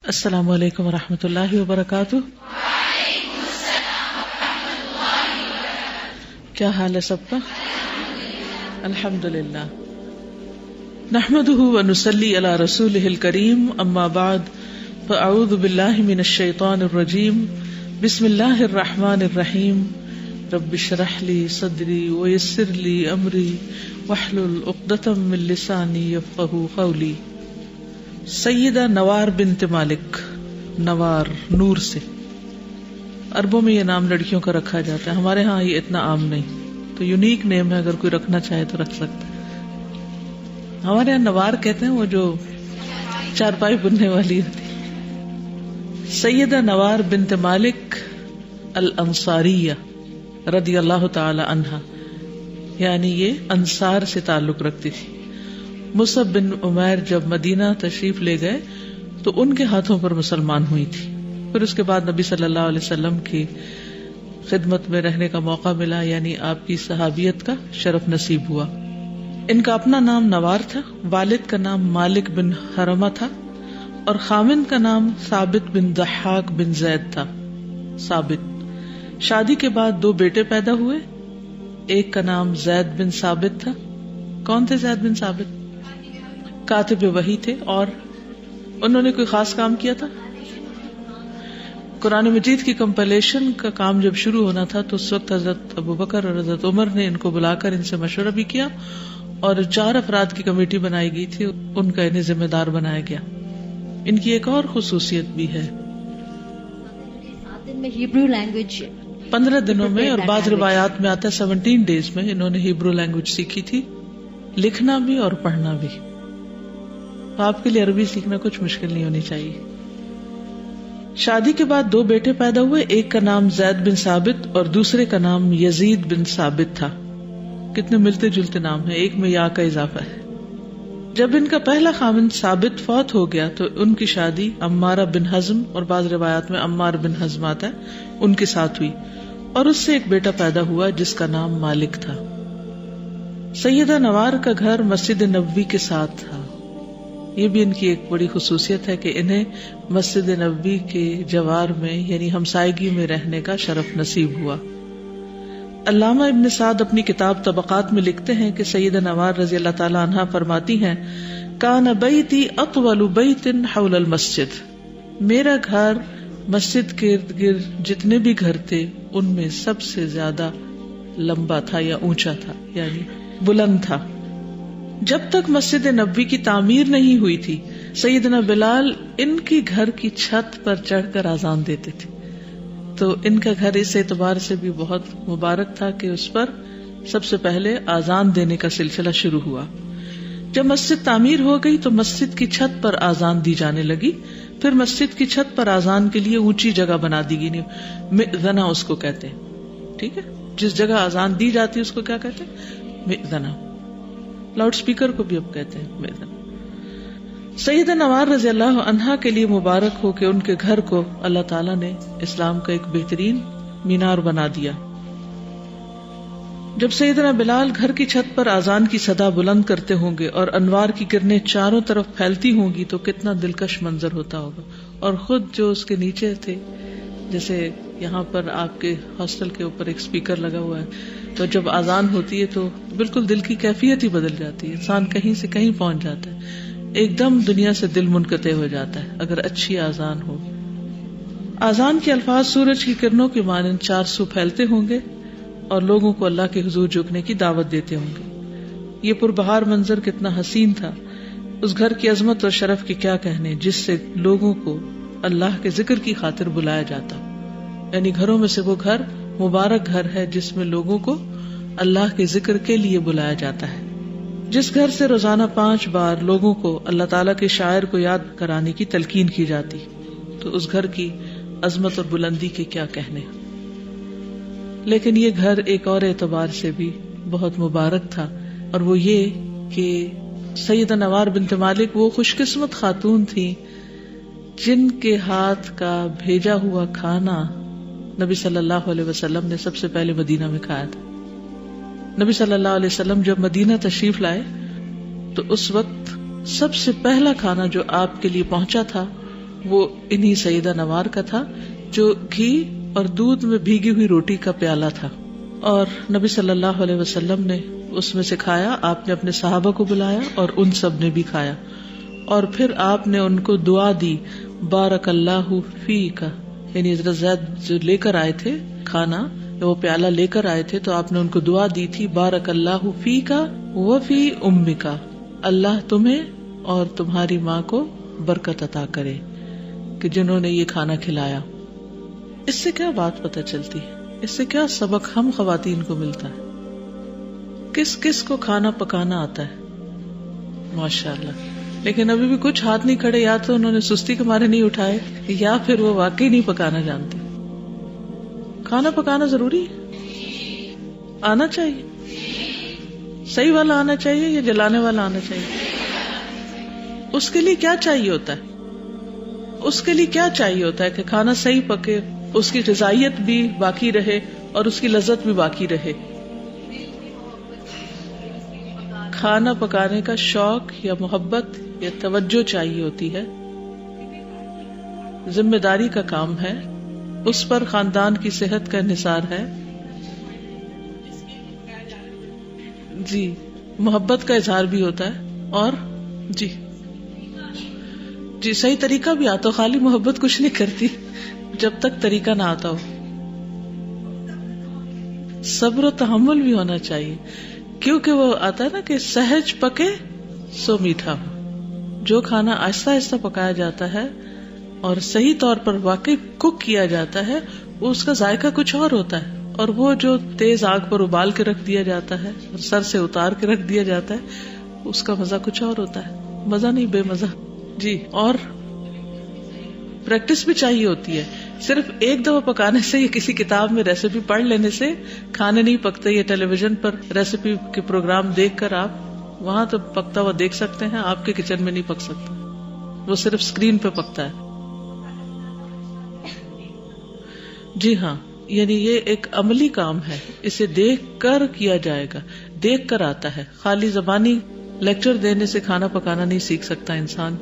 السلام علیکم ورحمۃ اللہ وبرکاتہ۔ کیا حال ہے سب کا؟ الحمد للہ، نحمده ونصلی علی رسولہ الکریم، اما بعد فاعوذ باللہ من الشیطان الرجیم، بسم اللہ الرحمن الرحیم، رب اشرح لی صدری ویسر لی امری واحلل عقدۃ من لسانی یفقہوا قولی۔ سیدہ نوار بنت مالک، نوار نور سے، عربوں میں یہ نام لڑکیوں کا رکھا جاتا ہے، ہمارے ہاں یہ اتنا عام نہیں، تو یونیک نیم ہے، اگر کوئی رکھنا چاہے تو رکھ سکتا ہے۔ ہمارے یہاں نوار کہتے ہیں وہ جو چارپائی بننے والی ہوتی۔ سیدہ نوار بنت مالک الانصاریہ رضی اللہ تعالی عنہا، یعنی یہ انصار سے تعلق رکھتی تھی۔ مصعب بن عمیر جب مدینہ تشریف لے گئے تو ان کے ہاتھوں پر مسلمان ہوئی تھی، پھر اس کے بعد نبی صلی اللہ علیہ وسلم کی خدمت میں رہنے کا موقع ملا، یعنی آپ کی صحابیت کا شرف نصیب ہوا۔ ان کا اپنا نام نوار تھا، والد کا نام مالک بن حرمہ تھا، اور خامند کا نام ثابت بن ضحاک بن زید تھا۔ ثابت، شادی کے بعد 2 بیٹے پیدا ہوئے، ایک کا نام زید بن ثابت تھا۔ کون تھے زید بن ثابت؟ کاتب وحی تھے، اور انہوں نے کوئی خاص کام کیا تھا؟ قرآن مجید کی کمپلیشن کا کام جب شروع ہونا تھا تو اس وقت حضرت ابوبکر اور حضرت عمر نے ان کو بلا کر ان سے مشورہ بھی کیا، اور 4 افراد کی کمیٹی بنائی گئی تھی، ان کا انہیں ذمہ دار بنایا گیا۔ ان کی ایک اور خصوصیت بھی ہے، 15 دنوں میں، اور بعض روایات میں آتا ہے 17 ڈیز میں انہوں نے ہیبرو لینگویج سیکھی تھی، لکھنا بھی اور پڑھنا بھی۔ تو آپ کے لیے عربی سیکھنا کچھ مشکل نہیں ہونی چاہیے۔ شادی کے بعد 2 بیٹے پیدا ہوئے، ایک کا نام زید بن ثابت اور دوسرے کا نام یزید بن ثابت تھا۔ کتنے ملتے جلتے نام ہیں، ایک میں یا کا اضافہ ہے۔ جب ان کا پہلا خامند ثابت فوت ہو گیا تو ان کی شادی عمارہ بن حزم، اور بعض روایات میں عمار بن حزم آتا ہے، ان کے ساتھ ہوئی، اور اس سے ایک بیٹا پیدا ہوا جس کا نام مالک تھا۔ سیدہ نوار کا گھر مسجد نبوی کے ساتھ تھا۔ یہ بھی ان کی ایک بڑی خصوصیت ہے کہ انہیں مسجد نبوی کے جوار میں، یعنی ہمسائیگی میں رہنے کا شرف نصیب ہوا۔ علامہ ابن سعد اپنی کتاب طبقات میں لکھتے ہیں کہ سیدہ نوار رضی اللہ تعالی عنہا فرماتی ہیں، کان بیتی اطول بیت حول المسجد، میرا گھر مسجد کے ارد گرد جتنے بھی گھر تھے ان میں سب سے زیادہ لمبا تھا یا اونچا تھا، یعنی بلند تھا۔ جب تک مسجد نبوی کی تعمیر نہیں ہوئی تھی، سیدنا بلال ان کی گھر کی چھت پر چڑھ کر اذان دیتے تھے، تو ان کا گھر اس اعتبار سے بھی بہت مبارک تھا کہ اس پر سب سے پہلے اذان دینے کا سلسلہ شروع ہوا۔ جب مسجد تعمیر ہو گئی تو مسجد کی چھت پر اذان دی جانے لگی، پھر مسجد کی چھت پر اذان کے لیے اونچی جگہ بنا دی گئی، مئذنہ اس کو کہتے ہیں، ٹھیک ہے، جس جگہ اذان دی جاتی ہے اس کو کیا کہتے ہیں؟ مئذنہ۔ لاؤڈ سپیکر کو بھی اب کہتے ہیں مئذنہ۔ سیدہ نوار رضی اللہ عنہا کے لیے مبارک ہو کہ ان کے گھر کو اللہ تعالیٰ نے اسلام کا ایک بہترین مینار بنا دیا۔ جب سیدنا بلال گھر کی چھت پر اذان کی صدا بلند کرتے ہوں گے اور انوار کی کرنیں چاروں طرف پھیلتی ہوں گی تو کتنا دلکش منظر ہوتا ہوگا، اور خود جو اس کے نیچے تھے، جیسے یہاں پر آپ کے ہاسٹل کے اوپر ایک سپیکر لگا ہوا ہے، تو جب اذان ہوتی ہے تو بالکل دل کی کیفیت ہی بدل جاتی ہے، انسان کہیں سے کہیں پہنچ جاتا ہے، ایک دم دنیا سے دل منقطع ہو جاتا ہے اگر اچھی اذان ہو۔ اذان کے الفاظ سورج کی کرنوں کے مانند 4 سو پھیلتے ہوں گے اور لوگوں کو اللہ کے حضور جھکنے کی دعوت دیتے ہوں گے۔ یہ پربہار منظر کتنا حسین تھا، اس گھر کی عظمت اور شرف کی کیا کہنے، جس سے لوگوں کو اللہ کے ذکر کی خاطر بلایا جاتا، یعنی گھروں میں سے وہ گھر مبارک گھر ہے جس میں لوگوں کو اللہ کے ذکر کے لیے بلایا جاتا ہے۔ جس گھر سے روزانہ 5 بار لوگوں کو اللہ تعالیٰ کے شاعر کو یاد کرانے کی تلقین کی جاتی، تو اس گھر کی عظمت اور بلندی کے کیا کہنے۔ لیکن یہ گھر ایک اور اعتبار سے بھی بہت مبارک تھا، اور وہ یہ کہ سیدہ نوار بنت مالک وہ خوش قسمت خاتون تھی جن کے ہاتھ کا بھیجا ہوا کھانا نبی صلی اللہ علیہ وسلم نے سب سے پہلے مدینہ میں کھایا تھا۔ نبی صلی اللہ علیہ وسلم جب مدینہ تشریف لائے تو اس وقت سب سے پہلا کھانا جو آپ کے لیے پہنچا تھا وہ انہی سیدہ نوار کا تھا جو گھی اور دودھ میں بھیگی ہوئی روٹی کا پیالہ تھا، اور نبی صلی اللہ علیہ وسلم نے اس میں سے کھایا. آپ نے اپنے صحابہ کو بلایا اور ان سب نے بھی کھایا، اور پھر آپ نے ان کو دعا دی بارک اللہ فیک، یعنی حضرت زید جو لے کر آئے تھے کھانا، وہ پیالہ لے کر آئے تھے تو آپ نے ان کو دعا دی تھی بارک اللہ فیک وفی امک، اللہ تمہیں اور تمہاری ماں کو برکت عطا کرے کہ جنہوں نے یہ کھانا کھلایا. اس سے کیا بات پتہ چلتی ہے؟ اس سے کیا سبق ہم خواتین کو ملتا ہے؟ کس کس کو کھانا پکانا آتا ہے؟ ماشاءاللہ. لیکن ابھی بھی کچھ ہاتھ نہیں کھڑے، یا تو انہوں نے سستی کے مارے نہیں اٹھائے یا پھر وہ واقعی نہیں پکانا جانتے. کھانا پکانا ضروری ہے، آنا چاہیے. صحیح والا آنا چاہیے یا جلانے والا آنا چاہیے؟ اس کے لیے کیا چاہیے ہوتا ہے؟ اس کے لیے کیا چاہیے ہوتا ہے کہ کھانا صحیح پکے، اس کی غذائیت بھی باقی رہے اور اس کی لذت بھی باقی رہے. کھانا پکانے کا شوق یا محبت یا توجہ چاہیے ہوتی ہے، ذمہ داری کا کام ہے، اس پر خاندان کی صحت کا انحصار ہے. جی، محبت کا اظہار بھی ہوتا ہے، اور جی صحیح طریقہ بھی آتا ہو. خالی محبت کچھ نہیں کرتی جب تک طریقہ نہ آتا ہو. صبر و تحمل بھی ہونا چاہیے، کیونکہ وہ آتا ہے نا کہ سہج پکے سو میٹھا ہو. جو کھانا آہستہ آہستہ پکایا جاتا ہے اور صحیح طور پر واقعی کک کیا جاتا ہے، وہ اس کا ذائقہ کچھ اور ہوتا ہے. اور وہ جو تیز آگ پر ابال کے رکھ دیا جاتا ہے اور سر سے اتار کے رکھ دیا جاتا ہے، اس کا مزہ کچھ اور ہوتا ہے. مزہ نہیں، بے مزہ. جی، اور پریکٹس بھی چاہیے ہوتی ہے. صرف ایک دفعہ پکانے سے یا کسی کتاب میں ریسیپی پڑھ لینے سے کھانے نہیں پکتے. یا ٹیلی ویژن پر ریسیپی کے پروگرام دیکھ کر آپ وہاں تو پکتا ہوا دیکھ سکتے ہیں، آپ کے کچن میں نہیں پک سکتا، وہ صرف اسکرین پہ پکتا ہے. جی ہاں، یعنی یہ ایک عملی کام ہے، اسے دیکھ کر کیا جائے گا، دیکھ کر آتا ہے. خالی زبانی لیکچر دینے سے کھانا پکانا نہیں سیکھ سکتا انسان،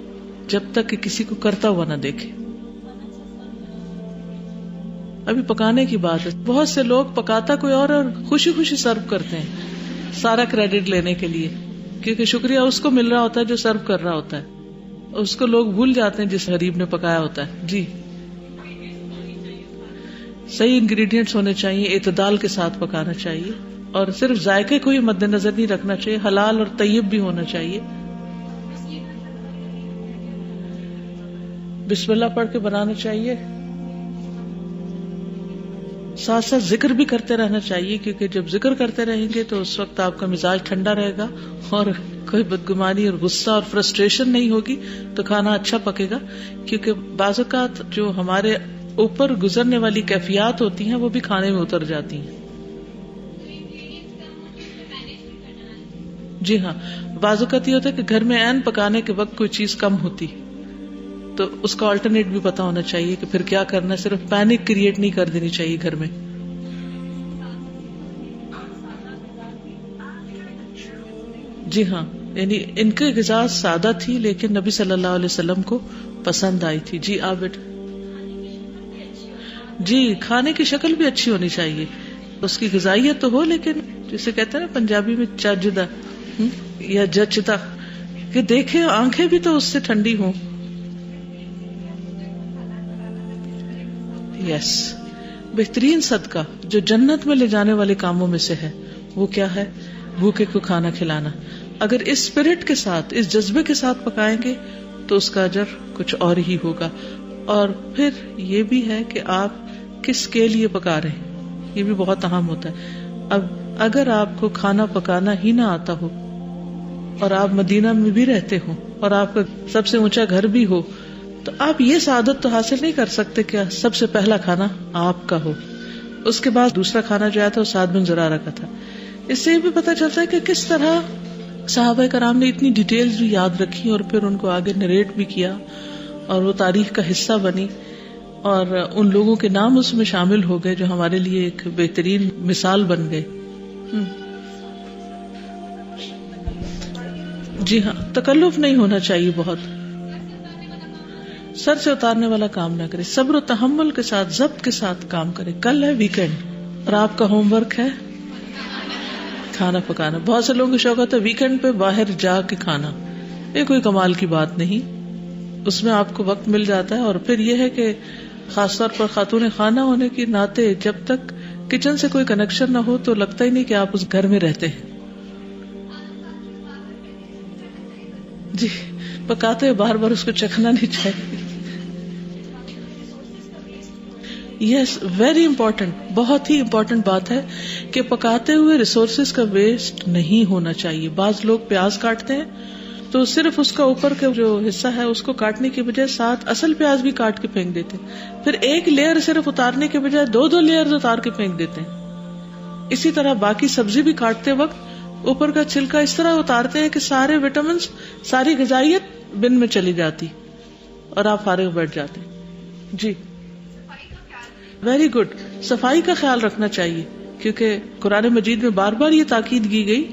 جب تک کہ کسی کو کرتا ہوا نہ دیکھے. ابھی پکانے کی بات ہے، بہت سے لوگ پکاتا کوئی اور خوشی خوشی سرو کرتے ہیں سارا کریڈٹ لینے کے لیے، کیونکہ شکریہ اس کو مل رہا ہوتا ہے جو سرو کر رہا ہوتا ہے، اس کو لوگ بھول جاتے ہیں جس غریب نے پکایا ہوتا ہے. جی، صحیح انگریڈینٹس ہونے چاہیے، اعتدال کے ساتھ پکانا چاہیے، اور صرف ذائقے کو ہی مد نظر نہیں رکھنا چاہیے، حلال اور طیب بھی ہونا چاہیے. بسم اللہ پڑھ کے بنانا چاہیے، ساتھ ساتھ ذکر بھی کرتے رہنا چاہیے، کیونکہ جب ذکر کرتے رہیں گے تو اس وقت آپ کا مزاج ٹھنڈا رہے گا اور کوئی بدگمانی اور غصہ اور فرسٹریشن نہیں ہوگی، تو کھانا اچھا پکے گا. کیونکہ بعض اوقات جو ہمارے اوپر گزرنے والی کیفیات ہوتی ہیں وہ بھی کھانے میں اتر جاتی ہیں. جی ہاں، بعض اوقات یہ ہوتا ہے کہ گھر میں عین پکانے کے وقت کوئی چیز کم ہوتی تو اس کا آلٹرنیٹ بھی پتا ہونا چاہیے کہ پھر کیا کرنا ہے. صرف پینک کریٹ نہیں کر دینی چاہیے گھر میں. جی ہاں، یعنی ان کی غذا سادہ تھی لیکن نبی صلی اللہ علیہ وسلم کو پسند آئی تھی. جی عابد. جی، کھانے کی شکل بھی اچھی ہونی چاہیے، اس کی غذائیت تو ہو، لیکن جسے کہتے ہیں نا پنجابی میں چجدہ یا جچتا، کہ دیکھے آنکھیں بھی تو اس سے ٹھنڈی ہوں. یس، بہترین صدقہ جو جنت میں لے جانے والے کاموں میں سے ہے وہ کیا ہے؟ بھوکے کو کھانا کھلانا. اگر اس اسپرٹ کے ساتھ، اس جذبے کے ساتھ پکائیں گے تو اس کا اجر کچھ اور ہی ہوگا. اور پھر یہ بھی ہے کہ آپ کس کے لیے پکا رہے ہیں، یہ بھی بہت اہم ہوتا ہے. اب اگر آپ کو کھانا پکانا ہی نہ آتا ہو اور آپ مدینہ میں بھی رہتے ہو اور آپ کا سب سے اونچا گھر بھی ہو، تو آپ یہ سعادت تو حاصل نہیں کر سکتے کہ سب سے پہلا کھانا آپ کا ہو. اس کے بعد دوسرا کھانا جو آیا تھا وہ سعد بن زرارہ کا تھا. اس سے یہ بھی پتہ چلتا ہے کہ کس طرح صحابہ کرام نے اتنی ڈیٹیلز بھی یاد رکھی اور پھر ان کو آگے نریٹ بھی کیا اور وہ تاریخ کا حصہ بنی، اور ان لوگوں کے نام اس میں شامل ہو گئے جو ہمارے لیے ایک بہترین مثال بن گئے. جی ہاں، تکلف نہیں ہونا چاہیے بہت. سر سے اتارنے والا کام نہ کرے، صبر و تحمل کے ساتھ، ضبط کے ساتھ کام کرے. کل ہے ویکینڈ اور آپ کا ہوم ورک ہے کھانا پکانا. بہت سے لوگوں کو شوق ہوتا ہے ویکینڈ پہ باہر جا کے کھانا. یہ کوئی کمال کی بات نہیں، اس میں آپ کو وقت مل جاتا ہے. اور پھر یہ ہے کہ خاص طور پر خاتون خانہ ہونے کی ناطے جب تک کچن سے کوئی کنیکشن نہ ہو تو لگتا ہی نہیں کہ آپ اس گھر میں رہتے ہیں. جی پکاتے ہوئے بار بار اس کو چکھنا نہیں چاہیے. یس ویری امپورٹنٹ، بہت ہی امپورٹنٹ بات ہے کہ پکاتے ہوئے ریسورسز کا ویسٹ نہیں ہونا چاہیے. بعض لوگ پیاز کاٹتے ہیں تو صرف اس کا اوپر کا جو حصہ ہے اس کو کاٹنے کی بجائے ساتھ اصل پیاز بھی کاٹ کے پھینک دیتے ہیں. پھر ایک لیئر صرف اتارنے کے بجائے دو لیئر اتار کے پھینک دیتے ہیں. اسی طرح باقی سبزی بھی کاٹتے وقت اوپر کا چھلکا اس طرح اتارتے ہیں کہ سارے وٹامنس، ساری غذائیت بن میں چلی جاتی اور آپ فارغ بیٹھ جاتے. جی ویری گڈ. صفائی کا خیال رکھنا چاہیے کیونکہ قرآن مجید میں بار بار یہ تاکید کی گئی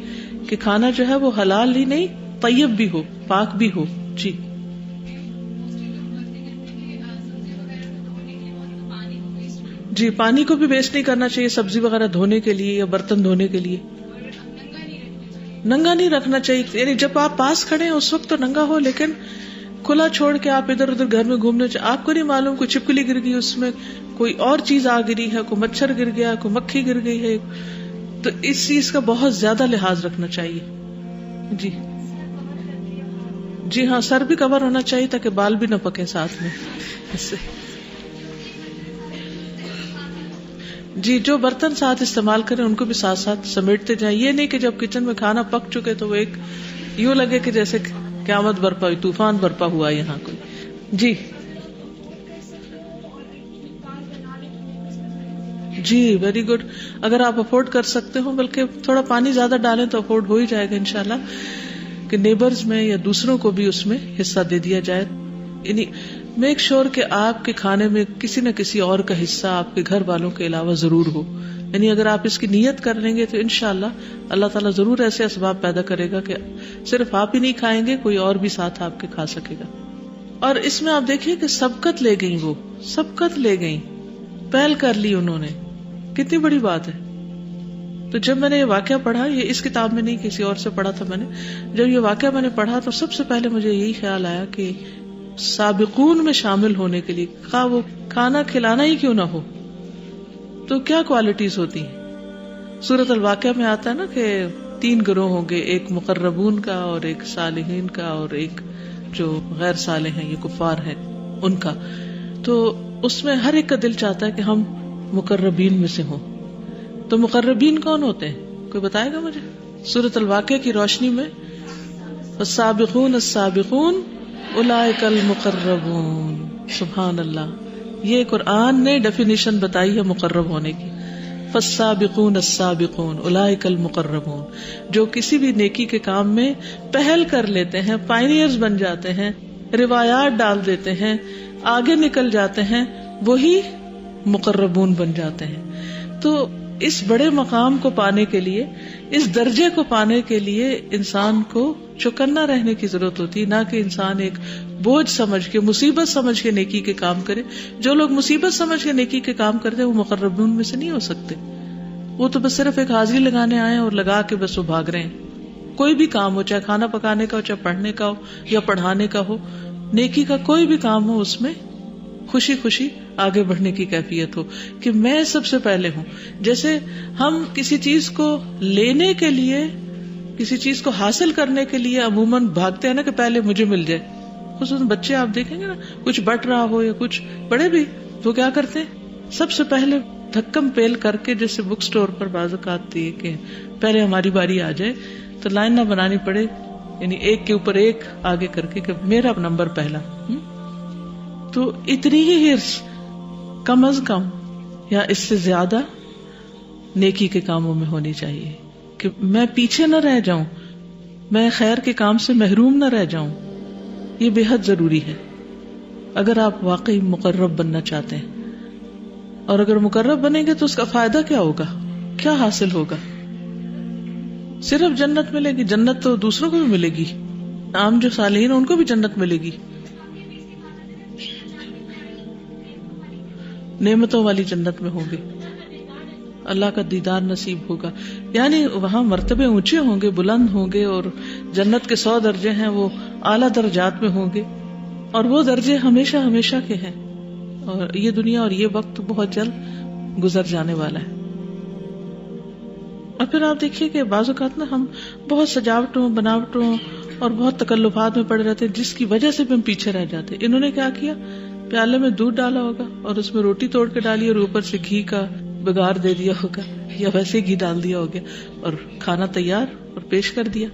کہ کھانا جو ہے وہ حلال ہی نہیں طیب بھی ہو، پاک بھی ہو. جی جی پانی کو بھی ویسٹ نہیں کرنا چاہیے سبزی وغیرہ دھونے کے لیے یا برتن دھونے کے لیے. ننگا نہیں رکھنا چاہیے، یعنی جب آپ پاس کھڑے ہیں اس وقت تو ننگا ہو، لیکن کھلا چھوڑ کے آپ ادھر ادھر گھر میں گھومنے آپ کو نہیں معلوم کوئی چھپکلی گر گئی اس میں، کوئی اور چیز آ گری ہے، کوئی مچھر گر گیا، کوئی مکھی گر گئی ہے، تو اس چیز کا بہت زیادہ لحاظ رکھنا چاہیے. جی جی ہاں سر بھی کور ہونا چاہیے تاکہ بال بھی نہ پکے ساتھ میں اس سے. جی جو برتن ساتھ استعمال کریں ان کو بھی ساتھ ساتھ سمیٹتے جائیں. یہ نہیں کہ جب کچن میں کھانا پک چکے تو وہ ایک یوں لگے کہ جیسے قیامت برپا ہوئی، طوفان برپا ہوا یہاں کوئی. جی جی ویری گڈ. اگر آپ افورڈ کر سکتے ہو، بلکہ تھوڑا پانی زیادہ ڈالیں تو افورڈ ہو ہی جائے گا انشاءاللہ، کہ نیبرز میں یا دوسروں کو بھی اس میں حصہ دے دیا جائے. یعنی میک شور کہ آپ کے کھانے میں کسی نہ کسی اور کا حصہ آپ کے گھر والوں کے علاوہ ضرور ہو. یعنی اگر آپ اس کی نیت کر لیں گے تو انشاءاللہ اللہ تعالیٰ ضرور ایسے اسباب پیدا کرے گا کہ صرف آپ ہی نہیں کھائیں گے، کوئی اور بھی ساتھ آپ کے کھا سکے گا. اور اس میں آپ دیکھیے کہ سبقت لے گئی، وہ سبقت لے گئی، پہل کر لی انہوں نے. کتنی بڑی بات ہے. تو جب میں نے یہ واقعہ پڑھا، یہ اس کتاب میں نہیں کسی اور سے پڑھا تھا میں نے، جب یہ واقعہ میں نے پڑھا تو سب سے پہلے مجھے یہی خیال آیا کہ سابقون میں شامل ہونے کے لیے خواہ وہ کھانا کھلانا ہی کیوں نہ ہو تو کیا کوالٹیز ہوتی ہیں. سورۃ الواقعہ میں آتا ہے نا کہ 3 گروہ ہوں گے، ایک مقربون کا اور ایک صالحین کا اور ایک جو غیر صالح ہیں، یہ کفار ہیں ان کا. تو اس میں ہر ایک کا دل چاہتا ہے کہ ہم مقربین میں سے ہوں. تو مقربین کون ہوتے ہیں، کوئی بتائے گا مجھے؟ سورۃ الواقعہ کی روشنی میں السابقون السابقون اولئک المقربون. سبحان اللہ، یہ قرآن نے ڈیفینیشن بتائی ہے مقرب ہونے کی. فالسابقون السابقون اولئک المقربون، جو کسی بھی نیکی کے کام میں پہل کر لیتے ہیں، پائنیئرز بن جاتے ہیں، روایات ڈال دیتے ہیں، آگے نکل جاتے ہیں، وہی مقربون بن جاتے ہیں. تو اس بڑے مقام کو پانے کے لیے، اس درجے کو پانے کے لیے انسان کو چوکنا رہنے کی ضرورت ہوتی، نہ کہ انسان ایک بوجھ سمجھ کے، مصیبت سمجھ کے نیکی کے کام کرے. جو لوگ مصیبت سمجھ کے نیکی کے کام کرتے ہیں وہ مقربون میں سے نہیں ہو سکتے. وہ تو بس صرف ایک حاضری لگانے آئے اور لگا کے بس وہ بھاگ رہے ہیں. کوئی بھی کام ہو، چاہے کھانا پکانے کا ہو، چاہے پڑھنے کا ہو یا پڑھانے کا ہو، نیکی کا کوئی بھی کام ہو، اس میں خوشی خوشی آگے بڑھنے کی کیفیت ہو کہ میں سب سے پہلے ہوں. جیسے ہم کسی چیز کو لینے کے لیے، کسی چیز کو حاصل کرنے کے لیے عموماً بھاگتے ہیں نا کہ پہلے مجھے مل جائے. خصوصاً بچے آپ دیکھیں گے نا، کچھ بٹ رہا ہو یا کچھ، بڑے بھی تو کیا کرتے ہیں، سب سے پہلے دھکم پیل کر کے، جیسے بک سٹور پر بعض اوقات آتی ہے کہ پہلے ہماری باری آ جائے تو لائن نہ بنانی پڑے، یعنی ایک کے اوپر ایک آگے کر کے کہ میرا نمبر پہلا. تو اتنی ہی ہرس کم از کم یا اس سے زیادہ نیکی کے کاموں میں ہونی چاہیے کہ میں پیچھے نہ رہ جاؤں، میں خیر کے کام سے محروم نہ رہ جاؤں. یہ بے حد ضروری ہے اگر آپ واقعی مقرب بننا چاہتے ہیں. اور اگر مقرب بنیں گے تو اس کا فائدہ کیا ہوگا، کیا حاصل ہوگا؟ صرف جنت ملے گی؟ جنت تو دوسروں کو بھی ملے گی، عام جو صالحین ان کو بھی جنت ملے گی. نعمتوں والی جنت میں ہوں گے، اللہ کا دیدار نصیب ہوگا. یعنی وہاں مرتبے اونچے ہوں گے، بلند ہوں گے، اور جنت کے 100 درجے ہیں وہ اعلیٰ درجات میں ہوں گے، اور وہ درجے ہمیشہ ہمیشہ کے ہیں. اور یہ دنیا اور یہ وقت بہت جلد گزر جانے والا ہے. اور پھر آپ دیکھیے کہ بعض اوقات نا ہم بہت سجاوٹوں بناوٹوں اور بہت تکلفات میں پڑے رہتے ہیں جس کی وجہ سے بھی ہم پیچھے رہ جاتے ہیں. انہوں نے کیا کیا، پیالے میں دودھ ڈالا ہوگا اور اس میں روٹی توڑ کے ڈالی اور اوپر سے گھی کا بگار دے دیا ہوگا، یا ویسے گھی ڈال دیا ہوگا اور کھانا تیار اور پیش کر دیا.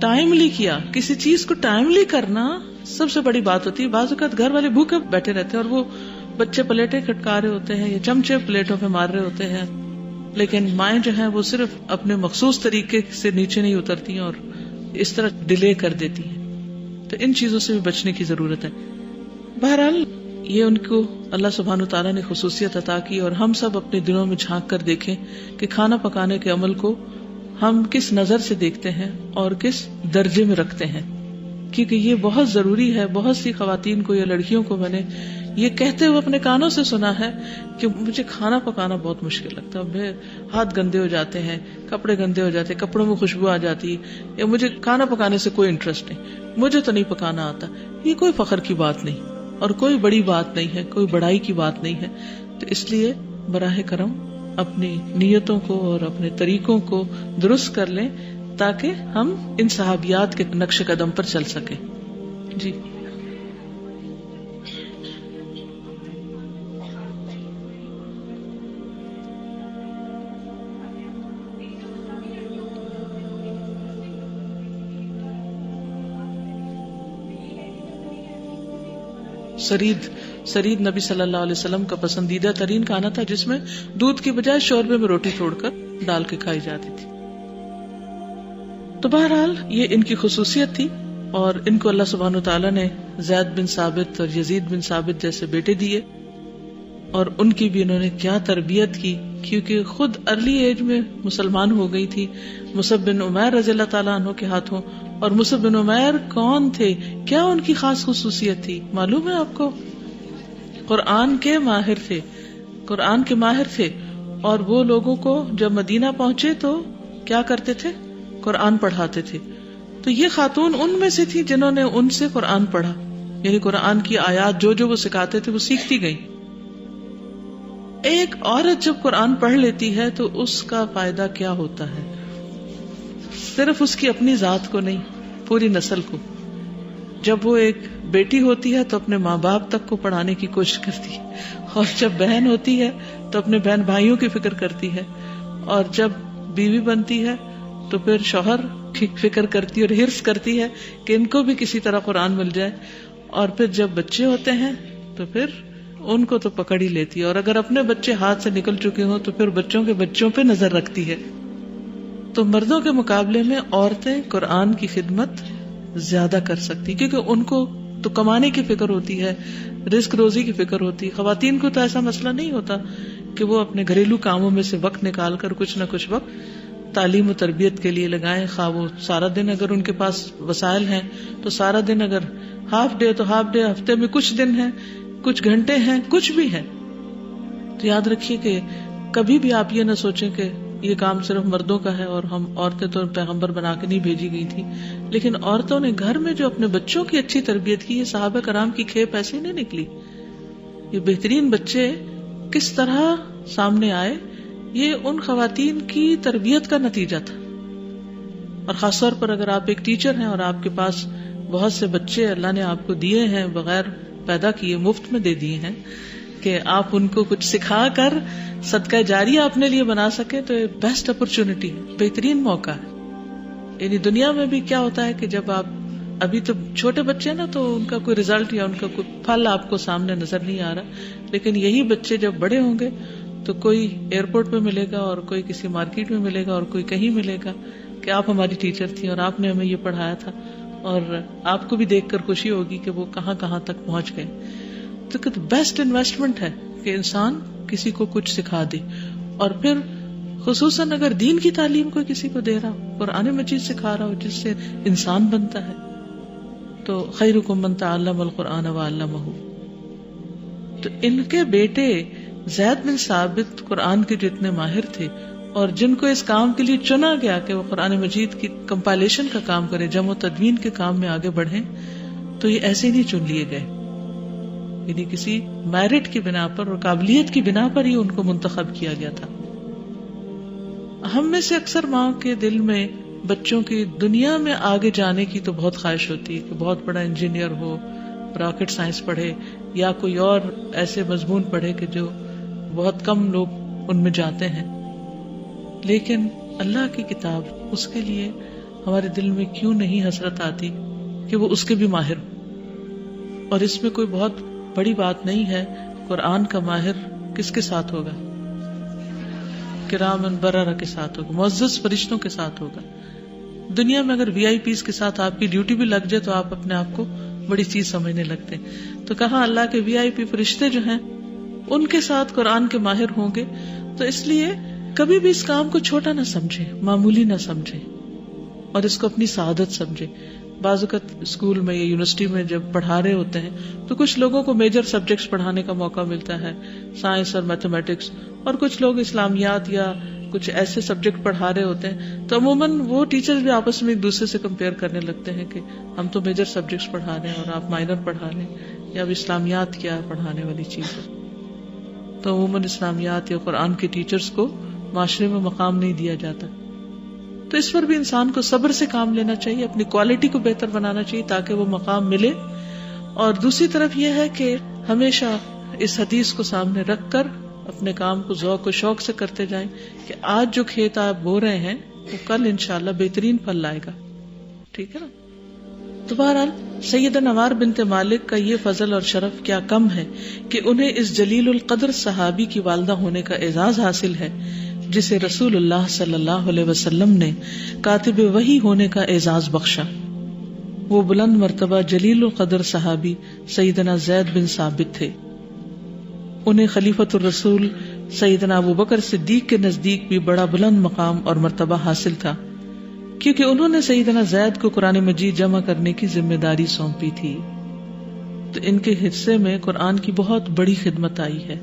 ٹائملی کیا. کسی چیز کو ٹائملی کرنا سب سے بڑی بات ہوتی ہے. بعض اوقات گھر والے بھوکے بیٹھے رہتے ہیں اور وہ بچے پلیٹیں کھٹکا رہے ہوتے ہیں یا چمچے پلیٹوں پہ مار رہے ہوتے ہیں، لیکن مائیں جو ہیں وہ صرف اپنے مخصوص طریقے سے نیچے نہیں اترتی ہیں اور اس طرح ڈیلے کر دیتی ہیں. تو ان چیزوں سے بھی بچنے کی ضرورت ہے. بہرحال یہ ان کو اللہ سبحانہ وتعالیٰ نے خصوصیت عطا کی، اور ہم سب اپنے دلوں میں جھانک کر دیکھیں کہ کھانا پکانے کے عمل کو ہم کس نظر سے دیکھتے ہیں اور کس درجے میں رکھتے ہیں، کیونکہ یہ بہت ضروری ہے. بہت سی خواتین کو یا لڑکیوں کو میں نے یہ کہتے ہوئے اپنے کانوں سے سنا ہے کہ مجھے کھانا پکانا بہت مشکل لگتا ہے، میرے ہاتھ گندے ہو جاتے ہیں، کپڑے گندے ہو جاتے ہیں، کپڑوں میں خوشبو آ جاتی ہے، یا مجھے کھانا پکانے سے کوئی انٹرسٹ نہیں، مجھے تو نہیں پکانا آتا. یہ کوئی فخر کی بات نہیں اور کوئی بڑی بات نہیں ہے، کوئی بڑائی کی بات نہیں ہے. تو اس لیے براہ کرم اپنی نیتوں کو اور اپنے طریقوں کو درست کر لیں تاکہ ہم ان صحابیات کے نقش قدم پر چل سکیں. جی سرید نبی صلی اللہ علیہ وسلم کا پسندیدہ ترین کھانا تھا، جس میں دودھ کی بجائے شوربے میں روٹی توڑ کر ڈال کے کھائی جاتی تھی. تو بہرحال یہ ان کی خصوصیت تھی، اور ان کو اللہ سبحانہ وتعالیٰ نے زید بن ثابت اور یزید بن ثابت جیسے بیٹے دیے، اور ان کی بھی انہوں نے کیا تربیت کی، کیونکہ خود ارلی ایج میں مسلمان ہو گئی تھی. مصعب بن عمیر رضی اللہ تعالیٰ عنہ کے ہاتھوں. اور مصعب بن عمیر کون تھے، کیا ان کی خاص خصوصیت تھی معلوم ہے آپ کو؟ قرآن کے ماہر تھے، قرآن کے ماہر تھے. اور وہ لوگوں کو جب مدینہ پہنچے تو کیا کرتے تھے، قرآن پڑھاتے تھے. تو یہ خاتون ان میں سے تھی جنہوں نے ان سے قرآن پڑھا، یعنی قرآن کی آیات جو وہ سکھاتے تھے وہ سیکھتی گئی. ایک عورت جب قرآن پڑھ لیتی ہے تو اس کا فائدہ کیا ہوتا ہے، صرف اس کی اپنی ذات کو نہیں، پوری نسل کو. جب وہ ایک بیٹی ہوتی ہے تو اپنے ماں باپ تک کو پڑھانے کی کوشش کرتی ہے، اور جب بہن ہوتی ہے تو اپنے بہن بھائیوں کی فکر کرتی ہے، اور جب بیوی بنتی ہے تو پھر شوہر کی فکر کرتی ہے اور حرص کرتی ہے کہ ان کو بھی کسی طرح قرآن مل جائے. اور پھر جب بچے ہوتے ہیں تو پھر ان کو تو پکڑ ہی لیتی ہے، اور اگر اپنے بچے ہاتھ سے نکل چکے ہوں تو پھر بچوں کے بچوں پہ نظر رکھتی ہے. تو مردوں کے مقابلے میں عورتیں قرآن کی خدمت زیادہ کر سکتی، کیونکہ ان کو تو کمانے کی فکر ہوتی ہے، رزق روزی کی فکر ہوتی ہے. خواتین کو تو ایسا مسئلہ نہیں ہوتا کہ وہ اپنے گھریلو کاموں میں سے وقت نکال کر کچھ نہ کچھ وقت تعلیم و تربیت کے لیے لگائیں. خواہ وہ سارا دن اگر ان کے پاس وسائل ہیں تو سارا دن، اگر ہاف ڈے تو ہاف ڈے، ہفتے میں کچھ دن ہیں، کچھ گھنٹے ہیں، کچھ بھی ہے. تو یاد رکھیے کہ کبھی بھی آپ یہ نہ سوچیں کہ یہ کام صرف مردوں کا ہے اور ہم عورتیں تو پیغمبر بنا کے نہیں بھیجی گئی تھی. لیکن عورتوں نے گھر میں جو اپنے بچوں کی اچھی تربیت کی، یہ صحابہ کرام کی کھیپ ایسی نہیں نکلی. یہ بہترین بچے کس طرح سامنے آئے، یہ ان خواتین کی تربیت کا نتیجہ تھا. اور خاص طور پر اگر آپ ایک ٹیچر ہیں اور آپ کے پاس بہت سے بچے اللہ نے آپ کو دیے ہیں، بغیر پیدا کیے، مفت میں دے دیے ہیں، کہ آپ ان کو کچھ سکھا کر صدقہ جاریہ اپنے لیے بنا سکے، تو بیسٹ اپرچونٹی، بہترین موقع ہے. یعنی دنیا میں بھی کیا ہوتا ہے کہ جب آپ ابھی تو چھوٹے بچے نا تو ان کا کوئی رزلٹ یا ان کا کوئی پھل آپ کو سامنے نظر نہیں آ رہا، لیکن یہی بچے جب بڑے ہوں گے تو کوئی ایئرپورٹ پہ ملے گا اور کوئی کسی مارکیٹ میں ملے گا اور کوئی کہیں ملے گا کہ آپ ہماری ٹیچر تھی اور آپ نے ہمیں یہ پڑھایا تھا، اور آپ کو بھی دیکھ کر خوشی ہوگی کہ وہ کہاں کہاں تک پہنچ گئے. تو بیسٹ انویسٹمنٹ ہے کہ انسان کسی کو کچھ سکھا دے. اور پھر خصوصاً اگر دین کی تعلیم کوئی کسی کو دے رہا ہو، قرآن مجید سکھا رہا ہو جس سے انسان بنتا ہے، تو خیرکم من تعلم القرآن وعلمہ. تو ان کے بیٹے زید بن ثابت قرآن کے جتنے ماہر تھے اور جن کو اس کام کے لیے چنا گیا کہ وہ قرآن مجید کی کمپائلیشن کا کام کرے، جمع و تدوین کے کام میں آگے بڑھیں، تو یہ ایسے نہیں چن لیے گئے، یعنی کسی میرٹ کی بنا پر اور قابلیت کی بنا پر ہی ان کو منتخب کیا گیا تھا. ہم میں سے اکثر ماں کے دل میں بچوں کی دنیا میں آگے جانے کی تو بہت خواہش ہوتی ہے کہ بہت بڑا انجینئر ہو، راکٹ سائنس پڑھے یا کوئی اور ایسے مضمون پڑھے کہ جو بہت کم لوگ ان میں جاتے ہیں. لیکن اللہ کی کتاب، اس کے لیے ہمارے دل میں کیوں نہیں حسرت آتی کہ وہ اس کے بھی ماہر ہو؟ اور اس میں کوئی بہت بڑی بات نہیں ہے. قرآن کا ماہر کس کے ساتھ ہوگا؟ کرامن بررہ کے ساتھ ہوگا، معزز فرشتوں کے ساتھ ہوگا. دنیا میں اگر VIP کے ساتھ آپ کی ڈیوٹی بھی لگ جائے تو آپ اپنے آپ کو بڑی چیز سمجھنے لگتے ہیں. تو کہاں اللہ کے VIP فرشتے جو ہیں ان کے ساتھ قرآن کے ماہر ہوں گے. تو اس لیے کبھی بھی اس کام کو چھوٹا نہ سمجھے، معمولی نہ سمجھے اور اس کو اپنی سعادت سمجھے. بعض اوقات اسکول میں یا یونیورسٹی میں جب پڑھا رہے ہوتے ہیں تو کچھ لوگوں کو میجر سبجیکٹس پڑھانے کا موقع ملتا ہے، سائنس اور میتھمیٹکس، اور کچھ لوگ اسلامیات یا کچھ ایسے سبجیکٹ پڑھا رہے ہوتے ہیں. تو عموماً وہ ٹیچرز بھی آپس میں ایک دوسرے سے کمپیئر کرنے لگتے ہیں کہ ہم تو میجر سبجیکٹس پڑھا رہے ہیں اور آپ مائنر پڑھا رہے ہیں، یا اب اسلامیات کیا پڑھانے والی چیز ہے. تو عموماً اسلامیات یا قرآن کے ٹیچرز کو معاشرے میں مقام نہیں دیا جاتا. تو اس پر بھی انسان کو صبر سے کام لینا چاہیے، اپنی کوالٹی کو بہتر بنانا چاہیے تاکہ وہ مقام ملے. اور دوسری طرف یہ ہے کہ ہمیشہ اس حدیث کو سامنے رکھ کر اپنے کام کو ذوق و شوق سے کرتے جائیں کہ آج جو کھیت آپ بو رہے ہیں وہ کل انشاءاللہ بہترین پھل لائے گا. ٹھیک ہے نا؟ تو بہرحال سیدہ عمار بنت مالک کا یہ فضل اور شرف کیا کم ہے کہ انہیں اس جلیل القدر صحابی کی والدہ ہونے کا اعزاز حاصل ہے جسے رسول اللہ صلی اللہ علیہ وسلم نے کاتب وحی ہونے کا اعزاز بخشا. وہ بلند مرتبہ جلیل القدر صحابی سیدنا زید بن ثابت تھے. انہیں خلیفۃ الرسول سیدنا ابوبکر صدیق کے نزدیک بھی بڑا بلند مقام اور مرتبہ حاصل تھا، کیونکہ انہوں نے سیدنا زید کو قرآن مجید جمع کرنے کی ذمہ داری سونپی تھی. تو ان کے حصے میں قرآن کی بہت بڑی خدمت آئی ہے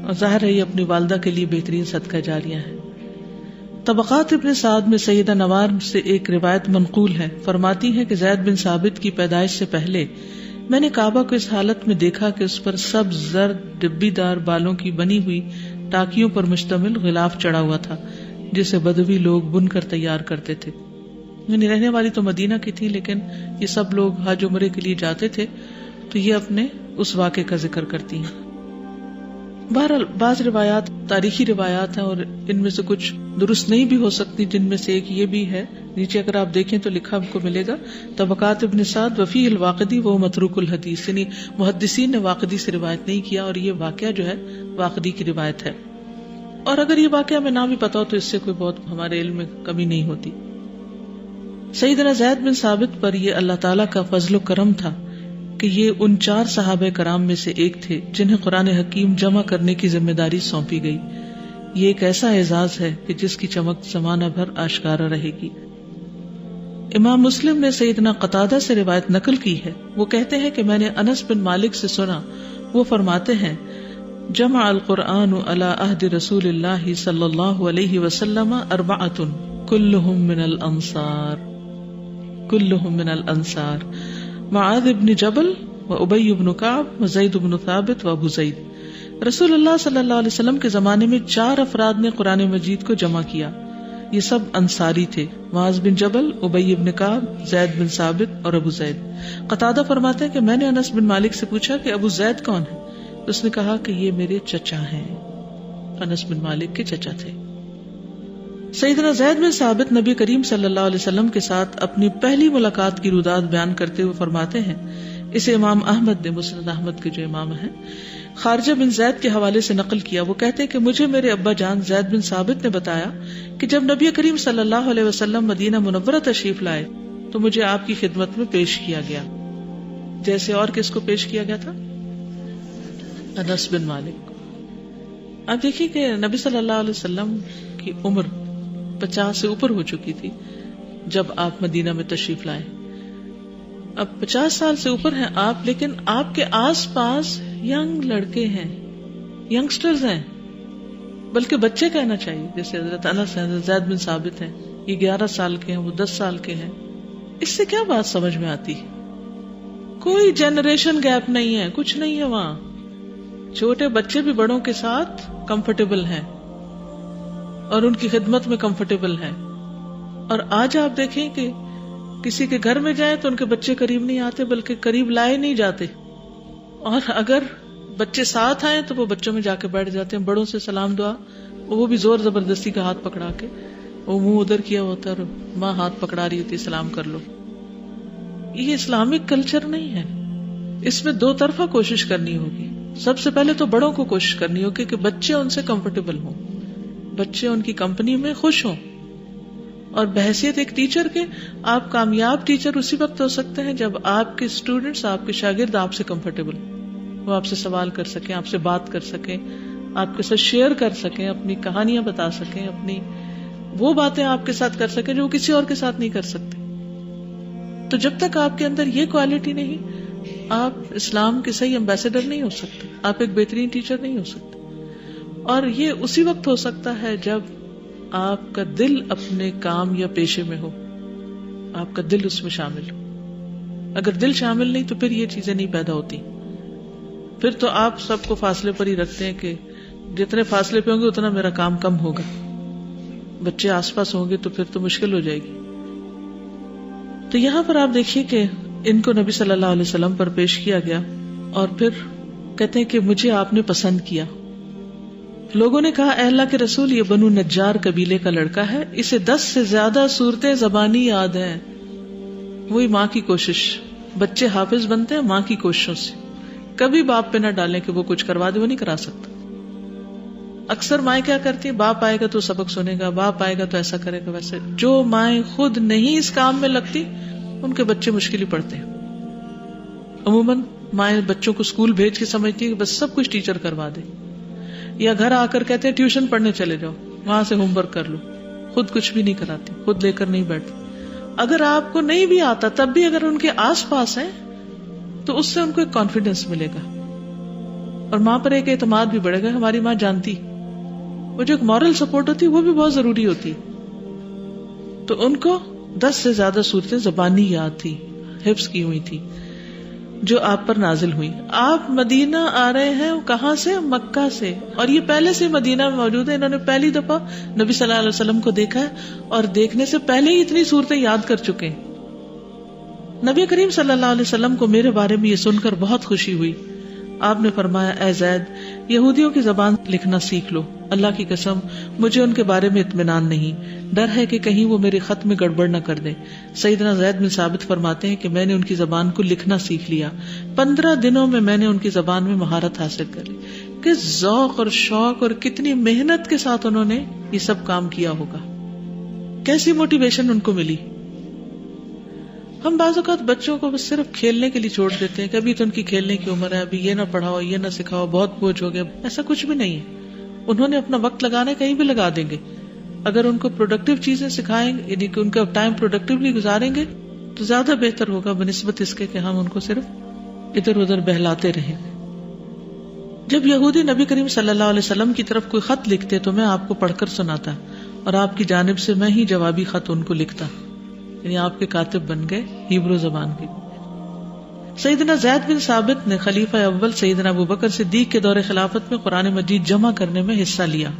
اور ظاہر ہے یہ اپنی والدہ کے لیے بہترین صدقہ جاریہ ہے. طبقات ابن سعد میں سیدہ نوار سے ایک روایت منقول ہے. فرماتی ہے کہ زید بن ثابت کی پیدائش سے پہلے میں نے کعبہ کو اس حالت میں دیکھا کہ اس پر سبز زرد ڈبی دار بالوں کی بنی ہوئی ٹاکیوں پر مشتمل غلاف چڑھا ہوا تھا جسے بدوی لوگ بن کر تیار کرتے تھے. یعنی رہنے والی تو مدینہ کی تھی لیکن یہ سب لوگ حج عمرے کے لیے جاتے تھے. تو یہ اپنے اس واقعے کا ذکر کرتی ہیں. بہرحال بعض روایات تاریخی روایات ہیں اور ان میں سے کچھ درست نہیں بھی ہو سکتی، جن میں سے ایک یہ بھی ہے. نیچے اگر آپ دیکھیں تو لکھا آپ کو ملے گا طبقات ابن سعد وفی الواقدی وہ متروک الحدیث، یعنی محدثین نے واقدی سے روایت نہیں کیا اور یہ واقعہ جو ہے واقدی کی روایت ہے. اور اگر یہ واقعہ ہمیں نہ بھی پتا ہو تو اس سے کوئی بہت ہمارے علم میں کمی نہیں ہوتی. سیدنا زید بن ثابت پر یہ اللہ تعالیٰ کا فضل و کرم تھا کہ یہ ان 4 صحابہ کرام میں سے ایک تھے جنہیں قرآن حکیم جمع کرنے کی ذمہ داری سونپی گئی. یہ ایک ایسا اعزاز ہے کہ جس کی چمک زمانہ بھر آشکارا رہے گی. امام مسلم نے سیدنا قتادہ سے روایت نقل کی ہے. وہ کہتے ہیں کہ میں نے انس بن مالک سے سنا، وہ فرماتے ہیں جمع القرآن علی عہد رسول اللہ صلی اللہ علیہ وسلم 4 كلهم من الانصار معاذ بن جبل و ابی بن کعب و زید بن ثابت و ابو زید. رسول اللہ صلی اللہ علیہ وسلم کے زمانے میں 4 افراد نے قرآن مجید کو جمع کیا. یہ سب انصاری تھے، معاذ بن جبل، ابی بن کعب، زید بن ثابت اور ابو زید. قتادہ فرماتے ہیں کہ میں نے انس بن مالک سے پوچھا کہ ابو زید کون ہے؟ اس نے کہا کہ یہ میرے چچا ہیں. انس بن مالک کے چچا تھے. سیدنا زید بن ثابت نبی کریم صلی اللہ علیہ وسلم کے ساتھ اپنی پہلی ملاقات کی رودات بیان کرتے ہوئے فرماتے ہیں، اسے امام احمد نے مسند احمد کے جو امام ہیں خارجہ بن زید کے حوالے سے نقل کیا. وہ کہتے ہیں کہ مجھے میرے ابا جان زید بن ثابت نے بتایا کہ جب نبی کریم صلی اللہ علیہ وسلم مدینہ منورہ تشریف لائے تو مجھے آپ کی خدمت میں پیش کیا گیا جیسے اور کس کو پیش کیا گیا تھا؟ انس بن مالک. اب دیکھیے کہ نبی صلی اللہ علیہ وسلم کی عمر 50 سے اوپر ہو چکی تھی جب آپ مدینہ میں تشریف لائے. اب 50 سال سے اوپر ہیں آپ، لیکن آپ کے آس پاس ینگ لڑکے ہیں، ینگسٹرز ہیں، بلکہ بچے کہنا چاہیے، جیسے حضرت انس ہیں، حضرت زید بن ثابت ہیں، یہ 11 سال کے ہیں، وہ 10 سال کے ہیں. اس سے کیا بات سمجھ میں آتی؟ کوئی جنریشن گیپ نہیں ہے، کچھ نہیں ہے وہاں. چھوٹے بچے بھی بڑوں کے ساتھ کمفرٹیبل ہیں اور ان کی خدمت میں کمفرٹیبل ہیں. اور آج آپ دیکھیں کہ کسی کے گھر میں جائیں تو ان کے بچے قریب نہیں آتے، بلکہ قریب لائے نہیں جاتے، اور اگر بچے ساتھ آئیں تو وہ بچوں میں جا کے بیٹھ جاتے ہیں، بڑوں سے سلام دعا، وہ بھی زور زبردستی کا ہاتھ پکڑا کے، وہ منہ ادھر کیا ہوتا ہے اور ماں ہاتھ پکڑا رہی ہوتی، سلام کر لو. یہ اسلامک کلچر نہیں ہے. اس میں دو طرفہ کوشش کرنی ہوگی. سب سے پہلے تو بڑوں کو کوشش کرنی ہوگی کہ بچے ان سے کمفرٹیبل ہوں، بچے ان کی کمپنی میں خوش ہوں. اور بحیثیت ایک ٹیچر کے، آپ کامیاب ٹیچر اسی وقت ہو سکتے ہیں جب آپ کے اسٹوڈنٹس، آپ کے شاگرد آپ سے کمفرٹیبل، وہ آپ سے سوال کر سکیں، آپ سے بات کر سکیں، آپ کے ساتھ شیئر کر سکیں، اپنی کہانیاں بتا سکیں، اپنی وہ باتیں آپ کے ساتھ کر سکیں جو وہ کسی اور کے ساتھ نہیں کر سکتے. تو جب تک آپ کے اندر یہ کوالٹی نہیں، آپ اسلام کے صحیح ایمبیسڈر نہیں ہو سکتے، آپ ایک بہترین ٹیچر نہیں ہو سکتے. اور یہ اسی وقت ہو سکتا ہے جب آپ کا دل اپنے کام یا پیشے میں ہو، آپ کا دل اس میں شامل ہو. اگر دل شامل نہیں تو پھر یہ چیزیں نہیں پیدا ہوتی. پھر تو آپ سب کو فاصلے پر ہی رکھتے ہیں کہ جتنے فاصلے پہ ہوں گے اتنا میرا کام کم ہوگا. بچے آس پاس ہوں گے تو پھر تو مشکل ہو جائے گی. تو یہاں پر آپ دیکھیے کہ ان کو نبی صلی اللہ علیہ وسلم پر پیش کیا گیا اور پھر کہتے ہیں کہ مجھے آپ نے پسند کیا. لوگوں نے کہا اے اللہ کے رسول، یہ بنو نجار قبیلے کا لڑکا ہے، اسے 10 سے زیادہ صورتیں زبانی یاد ہیں. وہی ماں کی کوشش، بچے حافظ بنتے ہیں ماں کی کوششوں سے. کبھی باپ پہ نہ ڈالیں کہ وہ کچھ کروا دے، وہ نہیں کرا سکتا. اکثر مائیں کیا کرتی ہیں، باپ آئے گا تو سبق سنے گا، باپ آئے گا تو ایسا کرے گا ویسے. جو مائیں خود نہیں اس کام میں لگتی ان کے بچے مشکل ہی پڑتے ہیں. عموماً مائیں بچوں کو اسکول بھیج کے سمجھتی ہیں کہ بس سب کچھ ٹیچر کروا دے، یا گھر آ کر کہتے ہیں ٹیوشن پڑھنے چلے جاؤ، وہاں سے ہوم ورک کر لو. خود کچھ بھی نہیں کراتی، خود لے کر نہیں بیٹھتی. اگر آپ کو نہیں بھی آتا تب بھی اگر ان کے آس پاس ہیں تو اس سے ان کو ایک کانفیڈنس ملے گا اور ماں پر ایک اعتماد بھی بڑھے گا. ہماری ماں جانتی، وہ جو ایک مورل سپورٹ ہوتی وہ بھی بہت ضروری ہوتی. تو ان کو 10 سے زیادہ صورتیں زبانی یاد تھی، حفظ کی ہوئی تھی جو آپ پر نازل ہوئی. آپ مدینہ آ رہے ہیں، کہاں سے؟ مکہ سے. اور یہ پہلے سے مدینہ میں موجود ہے. انہوں نے پہلی دفعہ نبی صلی اللہ علیہ وسلم کو دیکھا ہے اور دیکھنے سے پہلے ہی اتنی صورتیں یاد کر چکے ہیں. نبی کریم صلی اللہ علیہ وسلم کو میرے بارے میں یہ سن کر بہت خوشی ہوئی. آپ نے فرمایا اے زید، یہودیوں کی زبان لکھنا سیکھ لو. اللہ کی قسم مجھے ان کے بارے میں اطمینان نہیں، ڈر ہے کہ کہیں وہ میرے خط میں گڑبڑ نہ کر دیں. سیدنا زید بن ثابت فرماتے ہیں کہ میں نے ان کی زبان کو لکھنا سیکھ لیا. 15 دنوں میں نے ان کی زبان میں مہارت حاصل کر لی. کس ذوق اور شوق اور کتنی محنت کے ساتھ انہوں نے یہ سب کام کیا ہوگا، کیسی موٹیویشن ان کو ملی. ہم بعض اوقات بچوں کو بس صرف کھیلنے کے لیے چھوڑ دیتے ہیں کہ ابھی تو ان کی کھیلنے کی عمر ہے، ابھی یہ نہ پڑھاؤ، یہ نہ سکھاؤ، بہت بوجھ ہو گیا. ایسا کچھ بھی نہیں ہے. انہوں نے اپنا وقت لگانا کہیں بھی لگا دیں گے. اگر ان کو پروڈکٹیو چیزیں سکھائیں گے، یعنی کہ ان کا ٹائم پروڈکٹیولی گزاریں گے تو زیادہ بہتر ہوگا بنسبت اس کے کہ ہم ان کو صرف ادھر ادھر بہلاتے رہیں. جب یہودی نبی کریم صلی اللہ علیہ وسلم کی طرف کوئی خط لکھتے تو میں آپ کو پڑھ کر سناتا اور آپ کی جانب سے میں ہی جوابی خط ان کو لکھتا، یعنی آپ کے کاتب بن گئے ہیبرو زبان کے. سیدنا زید بن ثابت نے خلیفہ اول سیدنا ابوبکر صدیق کے دور خلافت میں قرآن مجید جمع کرنے میں حصہ لیا.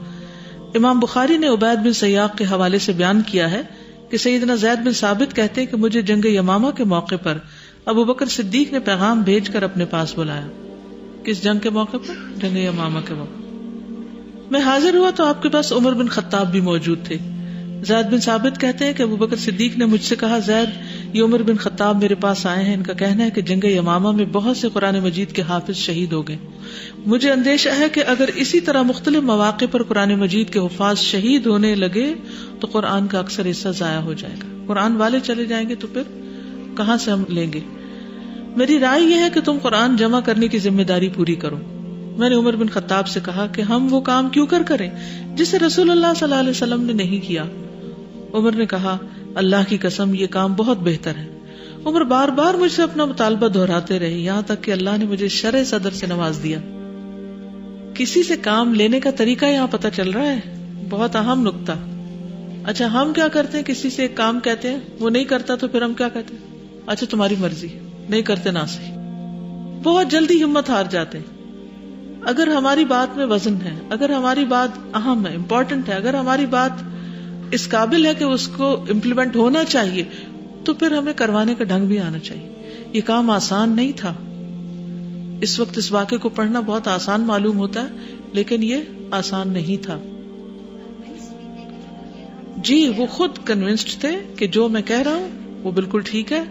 امام بخاری نے عبید بن سیاق کے حوالے سے بیان کیا ہے کہ سیدنا زید بن ثابت کہتے ہیں کہ مجھے جنگ یمامہ کے موقع پر ابوبکر صدیق نے پیغام بھیج کر اپنے پاس بلایا. کس جنگ کے موقع پر؟ جنگ یمامہ کے موقع. میں حاضر ہوا تو آپ کے پاس عمر بن خطاب بھی موجود تھے. زید بن ثابت کہتے ہیں کہ ابوبکر صدیق نے مجھ سے کہا زید، یہ عمر بن خطاب میرے پاس آئے ہیں، ان کا کہنا ہے کہ جنگ یمامہ میں بہت سے قرآن مجید کے حافظ شہید ہو گئے. مجھے اندیشہ ہے کہ اگر اسی طرح مختلف مواقع پر قرآن مجید کے حفاظ شہید ہونے لگے تو قرآن کا اکثر حصہ ضائع ہو جائے گا. قرآن والے چلے جائیں گے تو پھر کہاں سے ہم لیں گے؟ میری رائے یہ ہے کہ تم قرآن جمع کرنے کی ذمہ داری پوری کرو. میں نے عمر بن خطاب سے کہا کہ ہم وہ کام کیوں کریں جسے رسول اللہ صلی اللہ علیہ وسلم نے نہیں کیا. عمر نے کہا اللہ کی قسم یہ کام بہت بہتر ہے. عمر بار بار مجھ سے اپنا مطالبہ دہراتے رہے، یہاں تک کہ اللہ نے مجھے شرح صدر سے نواز دیا۔ کسی سے کام لینے کا طریقہ یہاں پتہ چل رہا ہے، بہت اہم نقطہ۔ اچھا ہم کیا کرتے ہیں، کسی سے ایک کام کہتے ہیں، وہ نہیں کرتا تو پھر ہم کیا کہتے ہیں، اچھا تمہاری مرضی، نہیں کرتے نہ صحیح۔ بہت جلدی ہمت ہار جاتے ہیں۔ اگر ہماری بات میں وزن ہے، اگر ہماری بات اہم ہے، امپورٹنٹ ہے، اگر ہماری بات اس قابل ہے کہ اس کو امپلیمنٹ ہونا چاہیے، تو پھر ہمیں کروانے کا ڈھنگ بھی آنا چاہیے۔ یہ کام آسان نہیں تھا۔ اس وقت اس واقعے کو پڑھنا بہت آسان معلوم ہوتا ہے، لیکن یہ آسان نہیں تھا۔ جی وہ خود کنونسڈ تھے کہ جو میں کہہ رہا ہوں وہ بالکل ٹھیک ہے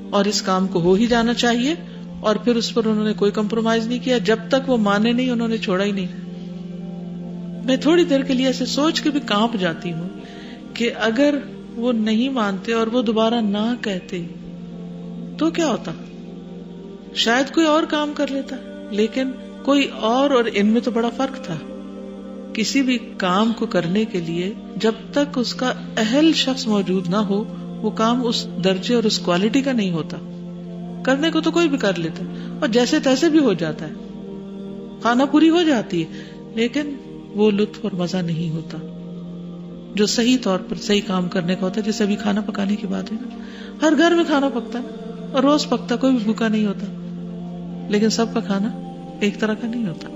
اور اس کام کو ہو ہی جانا چاہیے، اور پھر اس پر انہوں نے کوئی کمپرومائز نہیں کیا۔ جب تک وہ مانے نہیں انہوں نے چھوڑا ہی نہیں۔ میں تھوڑی دیر کے لیے ایسے سوچ کے بھی کانپ جاتی ہوں کہ اگر وہ نہیں مانتے اور وہ دوبارہ نہ کہتے تو کیا ہوتا؟ شاید کوئی اور کام کر لیتا، لیکن کوئی اور ان میں تو بڑا فرق تھا۔ کسی بھی کام کو کرنے کے لیے جب تک اس کا اہل شخص موجود نہ ہو، وہ کام اس درجے اور اس کوالٹی کا نہیں ہوتا۔ کرنے کو تو کوئی بھی کر لیتا اور جیسے تیسے بھی ہو جاتا ہے، کھانا پوری ہو جاتی ہے، لیکن وہ لطف اور مزہ نہیں ہوتا جو صحیح طور پر صحیح کام کرنے کا ہوتا ہے۔ جیسے ابھی کھانا پکانے کی بات ہے نا، ہر گھر میں کھانا پکتا ہے اور روز پکتا، کوئی بھی بھوکا نہیں ہوتا، لیکن سب کا کھانا ایک طرح کا نہیں ہوتا۔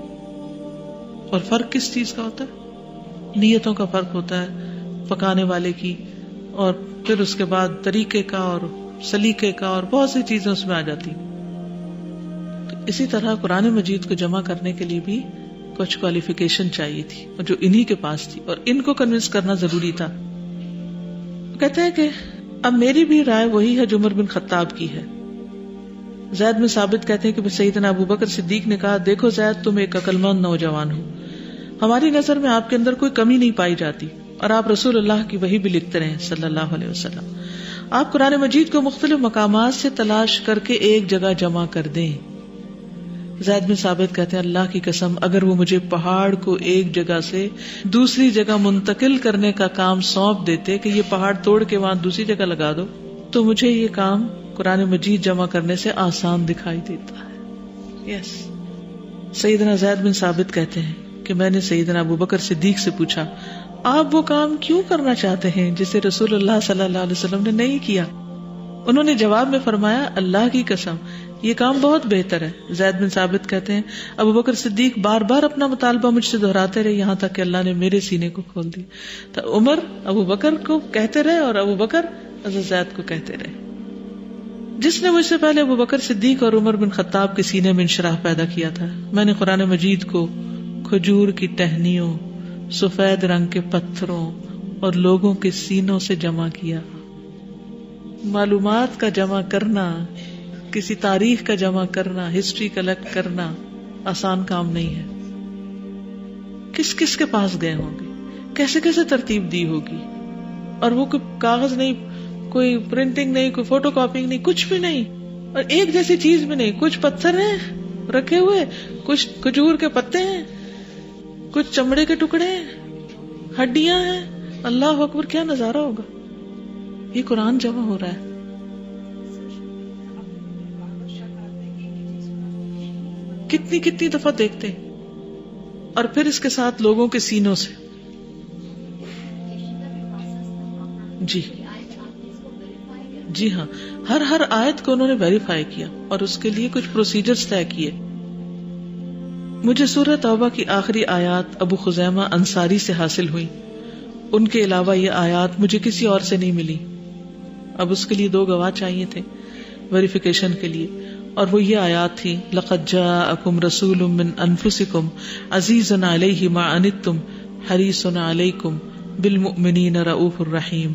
اور فرق کس چیز کا ہوتا ہے؟ نیتوں کا فرق ہوتا ہے پکانے والے کی، اور پھر اس کے بعد طریقے کا اور سلیقے کا، اور بہت سی چیزیں اس میں آ جاتی۔ تو اسی طرح قرآن مجید کو جمع کرنے کے لیے بھی کچھ کوالیفیکیشن چاہیے تھی، اور جو انہی کے پاس تھی، اور ان کو کنونس کرنا ضروری تھا۔ کہتے ہیں کہ اب میری بھی رائے وہی ہے جو عمر بن خطاب کی ہے۔ زید بن ثابت کہتے ہیں کہ سیدنا ابو بکر صدیق نے کہا، دیکھو زید تم ایک عقل مند نوجوان ہو، ہماری نظر میں آپ کے اندر کوئی کمی نہیں پائی جاتی، اور آپ رسول اللہ کی وحی بھی لکھتے رہے صلی اللہ علیہ وسلم۔ آپ قرآن مجید کو مختلف مقامات سے تلاش کر کے ایک جگہ جمع کر دیں۔ زید بن ثابت کہتے ہیں، اللہ کی قسم اگر وہ مجھے پہاڑ کو ایک جگہ سے دوسری جگہ منتقل کرنے کا کام سونپ دیتے کہ یہ پہاڑ توڑ کے وہاں دوسری جگہ لگا دو، تو مجھے یہ کام قرآن مجید جمع کرنے سے آسان دکھائی دیتا ہے۔ یس سیدنا زید بن ثابت کہتے ہیں کہ میں نے سیدنا ابو بکر صدیق سے پوچھا، آپ وہ کام کیوں کرنا چاہتے ہیں جسے رسول اللہ صلی اللہ علیہ وسلم نے نہیں کیا؟ انہوں نے جواب میں فرمایا، اللہ کی قسم یہ کام بہت بہتر ہے۔ زید بن ثابت کہتے ہیں، ابو بکر صدیق بار بار اپنا مطالبہ مجھ سے دہراتے رہے، یہاں تک کہ اللہ نے میرے سینے کو کھول دیا۔ تو عمر ابو بکر کو کہتے رہے اور ابو بکر حضرت زید کو کہتے رہے۔ جس نے مجھ سے پہلے ابو بکر صدیق اور عمر بن خطاب کے سینے میں انشراح پیدا کیا تھا، میں نے قرآن مجید کو کھجور کی ٹہنیوں، سفید رنگ کے پتھروں اور لوگوں کے سینوں سے جمع کیا۔ معلومات کا جمع کرنا، کسی تاریخ کا جمع کرنا، ہسٹری کلیکٹ کرنا آسان کام نہیں ہے۔ کس کس کے پاس گئے ہوں گے، کیسے کیسے ترتیب دی ہوگی، اور وہ کوئی کاغذ نہیں، کوئی پرنٹنگ نہیں، کوئی فوٹو کاپنگ نہیں، کچھ بھی نہیں، اور ایک جیسی چیز بھی نہیں۔ کچھ پتھر ہیں رکھے ہوئے، کچھ کھجور کے پتے ہیں، کچھ چمڑے کے ٹکڑے ہیں، ہڈیاں ہیں۔ اللہ اکبر، کیا نظارہ ہوگا۔ یہ قرآن جمع ہو رہا ہے۔ کتنی کتنی دفعہ دیکھتے ہیں، اور پھر اس کے ساتھ لوگوں کے سینوں سے۔ جی ہاں، ہر آیت کو انہوں نے ویریفائی کیا اور اس کے لیے کچھ پروسیجرز طے کیے۔ مجھے سورہ توبہ کی آخری آیات ابو خزیمہ انصاری سے حاصل ہوئی، ان کے علاوہ یہ آیات مجھے کسی اور سے نہیں ملی۔ اب اس کے لیے 2 گواہ چاہیے تھے ویریفیکیشن کے لیے، اور وہ یہ آیات تھی، لَقَدْ جَاءَكُمْ رَسُولٌ مِّنْ أَنفُسِكُمْ عَزِيزٌ عَلَيْهِ مَا عَنِتُّمْ حَرِيصٌ عَلَيْكُمْ بِالْمُؤْمِنِينَ رَءُوفٌ رَحِيمٌ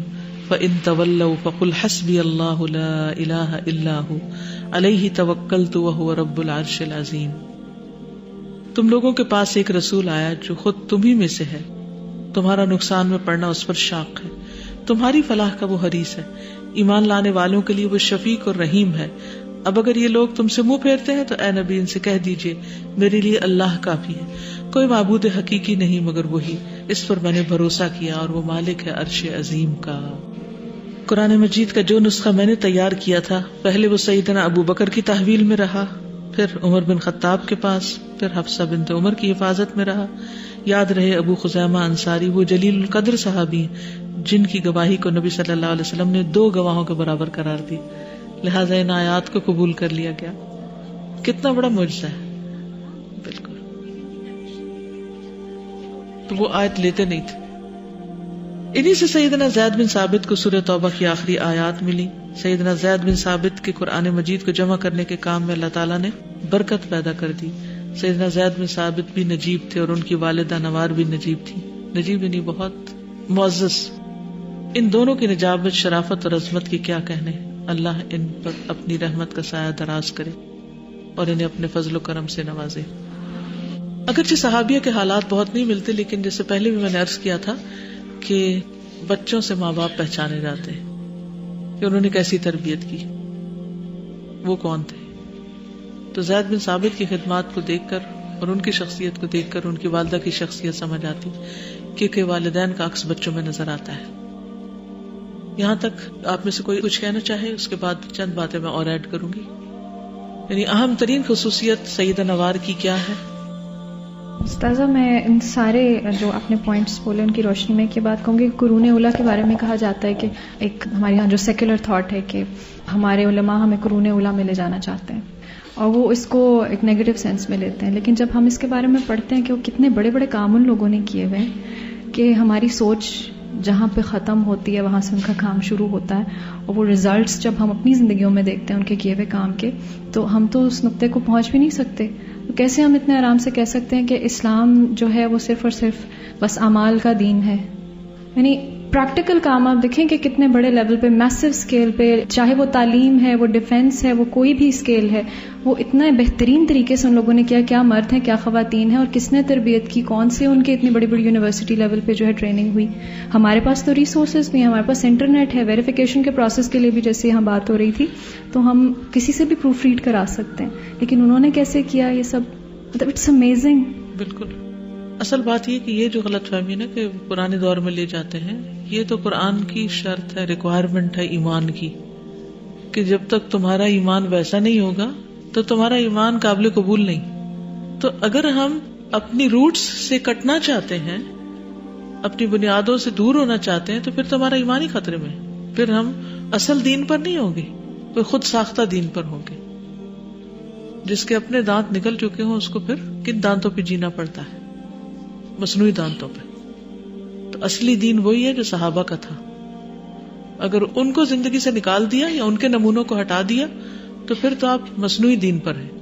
فَإِن تَوَلَّوْا فَقُلْ حَسْبِيَ اللَّهُ لَا إِلَٰهَ إِلَّا هُوَ عَلَيْهِ تَوَكَّلْتُ وَهُوَ رَبُّ الْعَرْشِ الْعَظِيمِ۔ تم لوگوں کے پاس ایک رسول آیا جو خود تمہیں میں سے ہے، تمہارا نقصان میں پڑنا اس پر شاق ہے، تمہاری فلاح کا وہ حریص ہے، ایمان لانے والوں کے لیے وہ شفیق اور رحیم ہے۔ اب اگر یہ لوگ تم سے منہ پھیرتے ہیں تو اے نبی ان سے کہہ دیجئے، میرے لیے اللہ کافی ہے، کوئی معبود حقیقی نہیں مگر وہی، اس پر میں نے بھروسہ کیا، اور وہ مالک ہے عرش عظیم کا۔ قرآن مجید کا جو نسخہ میں نے تیار کیا تھا، پہلے وہ سیدنا ابو بکر کی تحویل میں رہا، پھر عمر بن خطاب کے پاس، پھر حفصہ بنت عمر کی حفاظت میں رہا۔ یاد رہے ابو خزیمہ انصاری وہ جلیل القدر صحابی جن کی گواہی کو نبی صلی اللہ علیہ وسلم نے 2 گواہوں کے برابر قرار دی، لہٰذا ان آیات کو قبول کر لیا گیا۔ کتنا بڑا معجزہ ہے۔ بالکل، تو وہ آیت لیتے نہیں تھے۔ انہی سے سیدنا زید بن ثابت کو سورہ توبہ کی آخری آیات ملی۔ سیدنا زید بن ثابت کے قرآن مجید کو جمع کرنے کے کام میں اللہ تعالیٰ نے برکت پیدا کر دی۔ سیدنا زید بن ثابت بھی نجیب تھے اور ان کی والدہ نوار بھی نجیب تھی۔ نجیب یعنی بہت معزز۔ ان دونوں کی نجابت، شرافت اور عظمت کی کیا کہنے۔ اللہ ان پر اپنی رحمت کا سایہ دراز کرے اور انہیں اپنے فضل و کرم سے نوازے۔ اگرچہ صحابیہ کے حالات بہت نہیں ملتے، لیکن جیسے پہلے بھی میں نے عرض کیا تھا کہ بچوں سے ماں باپ پہچانے جاتے ہیں کہ انہوں نے کیسی تربیت کی، وہ کون تھے۔ تو زید بن ثابت کی خدمات کو دیکھ کر اور ان کی شخصیت کو دیکھ کر ان کی والدہ کی شخصیت سمجھ آتی، کیونکہ والدین کا عکس بچوں میں نظر آتا ہے۔ یہاں تک آپ میں سے کوئی کچھ کہنا چاہے، اس کے بعد چند باتیں میں اور ایڈ کروں گی۔ یعنی اہم ترین خصوصیت سیدہ نوار کی کیا ہے؟ استاذہ میں ان سارے جو آپ نے پوائنٹس بولے ان کی روشنی میں ایک بات کہوں گی، قرون اولیٰ کے بارے میں کہا جاتا ہے کہ ایک ہمارے یہاں جو سیکولر تھاٹ ہے کہ ہمارے علماء ہمیں قرون اولیٰ میں لے جانا چاہتے ہیں اور وہ اس کو ایک نیگیٹو سینس میں لیتے ہیں، لیکن جب ہم اس کے بارے میں پڑھتے ہیں کہ وہ کتنے بڑے بڑے کام ان لوگوں نے کیے ہوئے ہیں کہ ہماری سوچ جہاں پہ ختم ہوتی ہے وہاں سے ان کا کام شروع ہوتا ہے، اور وہ ریزلٹس جب ہم اپنی زندگیوں میں دیکھتے ہیں ان کے کیے ہوئے کام کے، تو ہم تو اس نقطے کو پہنچ بھی نہیں سکتے۔ تو کیسے ہم اتنے آرام سے کہہ سکتے ہیں کہ اسلام جو ہے وہ صرف اور صرف بس اعمال کا دین ہے؟ یعنی پریکٹیکل کام آپ دیکھیں کہ کتنے بڑے لیول پہ، میسو اسکیل پہ، چاہے وہ تعلیم ہے، وہ ڈیفینس ہے، وہ کوئی بھی اسکیل ہے، وہ اتنا بہترین طریقے سے ان لوگوں نے کیا مرد ہیں، کیا خواتین ہیں، اور کس نے تربیت کی، کون سے ان کے اتنی بڑی بڑی یونیورسٹی لیول پہ جو ہے ٹریننگ ہوئی۔ ہمارے پاس تو ریسورسز بھی ہیں، ہمارے پاس انٹرنیٹ ہے، ویریفیکیشن کے پروسیس کے لیے بھی جیسے یہاں بات ہو رہی تھی، تو ہم کسی سے بھی پروف ریڈ کرا سکتے ہیں، لیکن انہوں نے کیسے کیا یہ سب، مطلب اٹس امیزنگ۔ بالکل، اصل بات یہ کہ یہ جو غلط فہمی ہے نا کہ پرانے دور میں لے جاتے ہیں، یہ تو قرآن کی شرط ہے، ریکوائرمنٹ ہے ایمان کی، کہ جب تک تمہارا ایمان ویسا نہیں ہوگا تو تمہارا ایمان قابل قبول نہیں۔ تو اگر ہم اپنی روٹس سے کٹنا چاہتے ہیں، اپنی بنیادوں سے دور ہونا چاہتے ہیں، تو پھر تمہارا ایمان ہی خطرے میں، پھر ہم اصل دین پر نہیں ہوں گے، پھر خود ساختہ دین پر ہوں گے۔ جس کے اپنے دانت نکل چکے ہوں اس کو پھر کن دانتوں پہ جینا پڑتا ہے؟ مصنوعی دانتوں پہ۔ تو اصلی دین وہی ہے جو صحابہ کا تھا، اگر ان کو زندگی سے نکال دیا یا ان کے نمونوں کو ہٹا دیا تو پھر تو آپ مصنوعی دین پر ہیں۔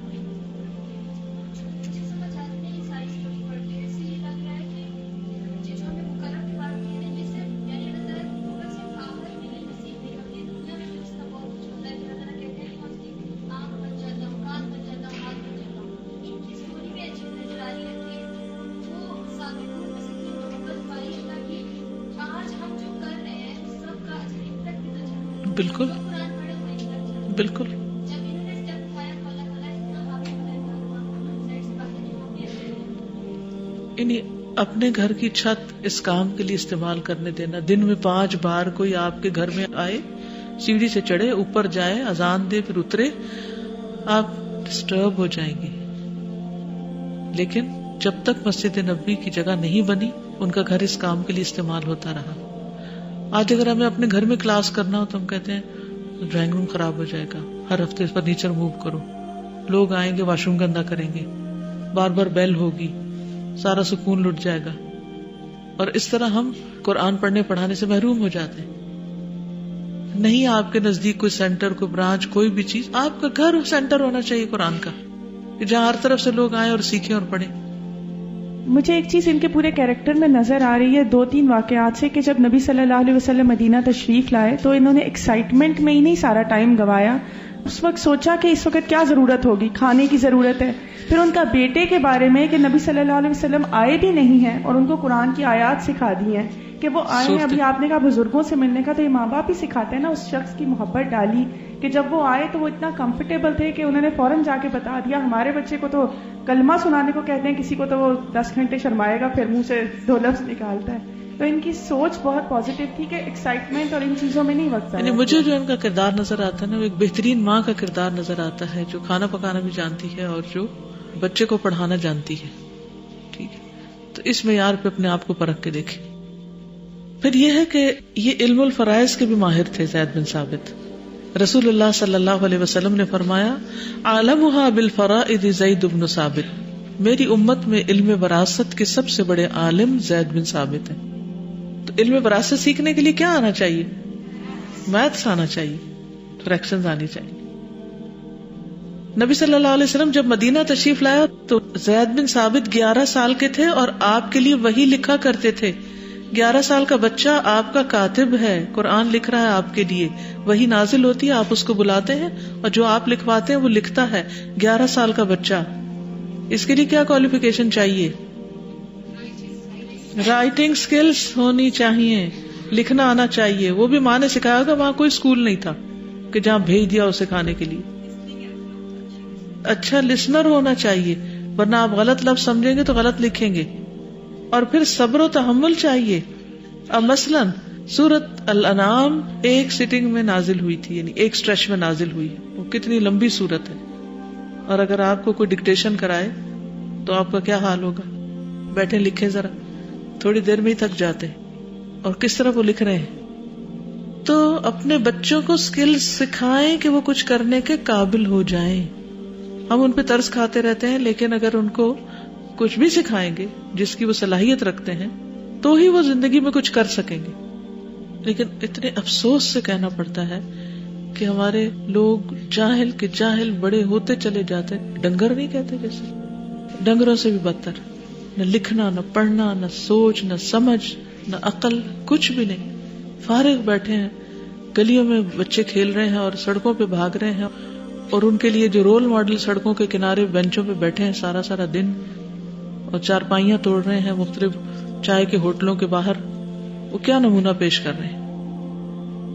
بالکل بالکل، یعنی اپنے گھر کی چھت اس کام کے لیے استعمال کرنے دینا۔ دن میں 5 بار کوئی آپ کے گھر میں آئے، سیڑھی سے چڑھے، اوپر جائے، اذان دے، پھر اترے، آپ ڈسٹرب ہو جائیں گے۔ لیکن جب تک مسجد نبوی کی جگہ نہیں بنی، ان کا گھر اس کام کے لیے استعمال ہوتا رہا۔ آج اگر ہمیں اپنے گھر میں کلاس کرنا ہو تو ہم کہتے ہیں ڈرائنگ روم خراب ہو جائے گا، ہر ہفتے فرنیچر موو کرو، لوگ آئیں گے واش روم گندا کریں گے، بار بار بیل ہوگی، سارا سکون لٹ جائے گا، اور اس طرح ہم قرآن پڑھنے پڑھانے سے محروم ہو جاتے ہیں۔ نہیں، آپ کے نزدیک کوئی سینٹر، کوئی برانچ، کوئی بھی چیز، آپ کا گھر سینٹر ہونا چاہیے قرآن کا، کہ جہاں ہر طرف سے لوگ آئیں اور سیکھیں اور پڑھیں۔ مجھے ایک چیز ان کے پورے کیریکٹر میں نظر آ رہی ہے 2-3 واقعات سے، کہ جب نبی صلی اللہ علیہ وسلم مدینہ تشریف لائے تو انہوں نے ایکسائٹمنٹ میں ہی نہیں سارا ٹائم گوایا، اس وقت سوچا کہ اس وقت کیا ضرورت ہوگی، کھانے کی ضرورت ہے۔ پھر ان کا بیٹے کے بارے میں کہ نبی صلی اللہ علیہ وسلم آئے بھی نہیں ہیں اور ان کو قرآن کی آیات سکھا دی ہیں کہ وہ آئے ہیں۔ ابھی آپ نے کہا بزرگوں سے ملنے کا، تو یہ ماں باپ ہی سکھاتے ہیں نا، اس شخص کی محبت ڈالی کہ جب وہ آئے تو وہ اتنا کمفرٹیبل تھے کہ انہوں نے فوراً جا کے بتا دیا۔ ہمارے بچے کو تو کلمہ سنانے کو کہتے ہیں، کسی کو تو وہ 10 گھنٹے شرمائے گا پھر منہ سے 2 لفظ نکالتا ہے۔ تو ان کی سوچ بہت پازیٹیو تھی کہ ایکسائٹمنٹ اور ان چیزوں میں نہیں وقت یعنی مجھے جو ان کا کردار نظر آتا ہے نا، وہ ایک بہترین ماں کا کردار نظر آتا ہے، جو کھانا پکانا بھی جانتی ہے اور جو بچے کو پڑھانا جانتی ہے. ٹھیک ہے، تو اس معیار پہ اپنے آپ کو پرکھ کے دیکھیں. پھر یہ ہے کہ یہ علم الفرائض کے بھی ماہر تھے زید بن ثابت. رسول اللہ صلی اللہ علیہ وسلم نے فرمایا عالمها بالفرائض زید بن ثابت، میری امت میں علم وراثت کے سب سے بڑے عالم زید بن ثابت ہیں. تو علم وراثت سیکھنے کے لیے کیا آنا چاہیے؟ میتھس آنا چاہیے، فریکشنز آنی چاہیے. نبی صلی اللہ علیہ وسلم جب مدینہ تشریف لایا تو زید بن ثابت 11 سال کے تھے اور آپ کے لیے وحی لکھا کرتے تھے. 11 سال کا بچہ آپ کا کاتب ہے، قرآن لکھ رہا ہے آپ کے لیے، وحی نازل ہوتی ہے، آپ اس کو بلاتے ہیں اور جو آپ لکھواتے ہیں وہ لکھتا ہے. 11 سال کا بچہ، اس کے لیے کیا کوالیفیکیشن چاہیے؟ رائٹنگ سکلز ہونی چاہیے، لکھنا آنا چاہیے. وہ بھی ماں نے سکھایا ہوگا، وہاں کوئی اسکول نہیں تھا کہ جہاں بھیج دیا اسے کھانے کے لیے. اچھا لسنر ہونا چاہیے، ورنہ آپ غلط لفظ سمجھیں گے تو غلط لکھیں گے. اور پھر صبر و تحمل چاہیے. اب مثلاً سورت الانعام ایک سٹنگ میں نازل ہوئی تھی، یعنی ایک اسٹریچ میں نازل ہوئی. وہ کتنی لمبی سورت ہے، اور اگر آپ کو کوئی ڈکٹیشن کرائے تو آپ کا کیا حال ہوگا؟ بیٹھے لکھیں ذرا، تھوڑی دیر میں ہی تھک جاتے. اور کس طرح وہ لکھ رہے ہیں. تو اپنے بچوں کو سکلز سکھائیں کہ وہ کچھ کرنے کے قابل ہو جائیں. ہم ان پہ ترس کھاتے رہتے ہیں، لیکن اگر ان کو کچھ بھی سکھائیں گے جس کی وہ صلاحیت رکھتے ہیں تو ہی وہ زندگی میں کچھ کر سکیں گے. لیکن اتنے افسوس سے کہنا پڑتا ہے کہ ہمارے لوگ جاہل کے جاہل بڑے ہوتے چلے جاتے. ڈنگر نہیں کہتے جیسے، ڈنگروں سے بھی بدتر. نہ لکھنا، نہ پڑھنا، نہ سوچ، نہ سمجھ، نہ عقل، کچھ بھی نہیں. فارغ بیٹھے ہیں، گلیوں میں بچے کھیل رہے ہیں اور سڑکوں پہ بھاگ رہے ہیں، اور ان کے لیے جو رول ماڈل سڑکوں کے کنارے بینچوں پہ بیٹھے ہیں سارا سارا دن اور چارپائیاں توڑ رہے ہیں مختلف چائے کے ہوٹلوں کے باہر، وہ کیا نمونہ پیش کر رہے ہیں.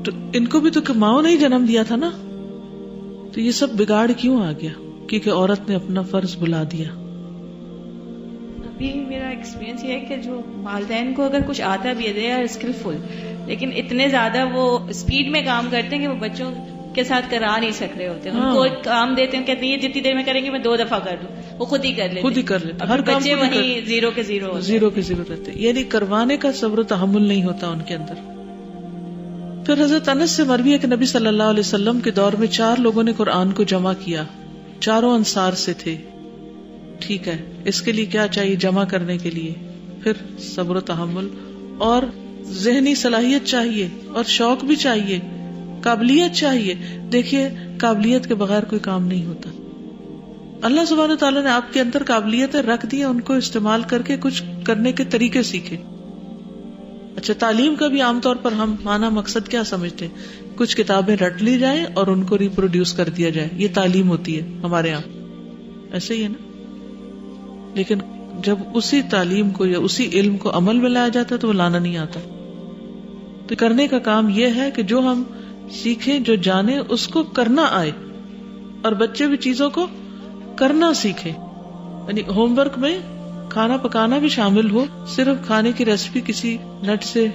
تو ان کو بھی تو ماؤں نے ہی جنم دیا تھا نا. تو یہ سب بگاڑ کیوں آ گیا؟ کیونکہ عورت نے اپنا فرض بھلا دیا. ابھی میرا ایکسپیرینس یہ ہے کہ جو والدین کو اگر کچھ آتا بھی ہے دے آر اسکلفل، لیکن اتنے زیادہ وہ اسپیڈ میں کام کرتے ہیں کہ وہ بچوں کے ساتھ کرا نہیں سک رہے ہوتے. ان کو ایک کام دیتے ہیں، کہتے ہیں یہ جتنی دیر میں کریں گے میں 2 دفعہ کر دوں، وہ خود ہی کر لیتے. ہر بچے وہیں زیرو کے زیرو رہتے، یعنی کروانے کا صبر و تحمل نہیں ہوتا ان کے اندر. پھر حضرت انس سے مروی ہے کہ نبی صلی اللہ علیہ وسلم کے دور میں 4 لوگوں نے قرآن کو جمع کیا، چاروں انصار سے تھے. ٹھیک ہے، اس کے لیے کیا چاہیے جمع کرنے کے لیے؟ پھر صبر و تحمل اور ذہنی صلاحیت چاہیے، اور شوق بھی چاہیے، قابلیت چاہیے. دیکھیے قابلیت کے بغیر کوئی کام نہیں ہوتا. اللہ سبحانہ تعالیٰ نے آپ کے اندر قابلیتیں رکھ دی، ان کو استعمال کر کے کچھ کرنے کے طریقے سیکھے. اچھا، تعلیم کا بھی عام طور پر ہم معنی مقصد کیا سمجھتے ہیں؟ کچھ کتابیں رٹ لی جائیں اور ان کو ریپروڈیوس کر دیا جائے، یہ تعلیم ہوتی ہے ہمارے یہاں. ایسے ہی ہے نا. لیکن جب اسی تعلیم کو یا اسی علم کو عمل میں لایا جاتا ہے تو وہ لانا نہیں آتا. تو کرنے کا کام یہ ہے کہ جو ہم سیکھیں، جو جانیں، اس کو کرنا آئے، اور بچے بھی چیزوں کو کرنا سیکھیں. یعنی ہوم ورک میں کھانا پکانا بھی شامل ہو، صرف کھانے کی ریسیپی کسی نیٹ سے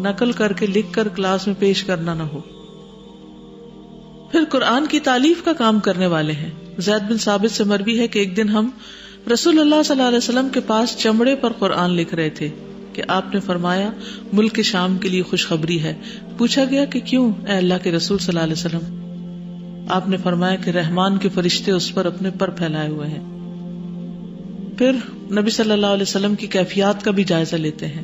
نقل کر کے لکھ کر کلاس میں پیش کرنا نہ ہو. پھر قرآن کی تالیف کا کام کرنے والے ہیں. زید بن ثابت سے مروی ہے کہ ایک دن ہم رسول اللہ صلی اللہ علیہ وسلم کے پاس چمڑے پر قرآن لکھ رہے تھے کہ آپ نے فرمایا ملک شام کے لیے خوشخبری ہے. پوچھا گیا کہ کیوں اے اللہ کے رسول صلی اللہ علیہ وسلم؟ آپ نے فرمایا کہ رحمان کے فرشتے اس پر اپنے پر پھیلائے ہوئے ہیں. پھر نبی صلی اللہ علیہ وسلم کی کیفیات کا بھی جائزہ لیتے ہیں،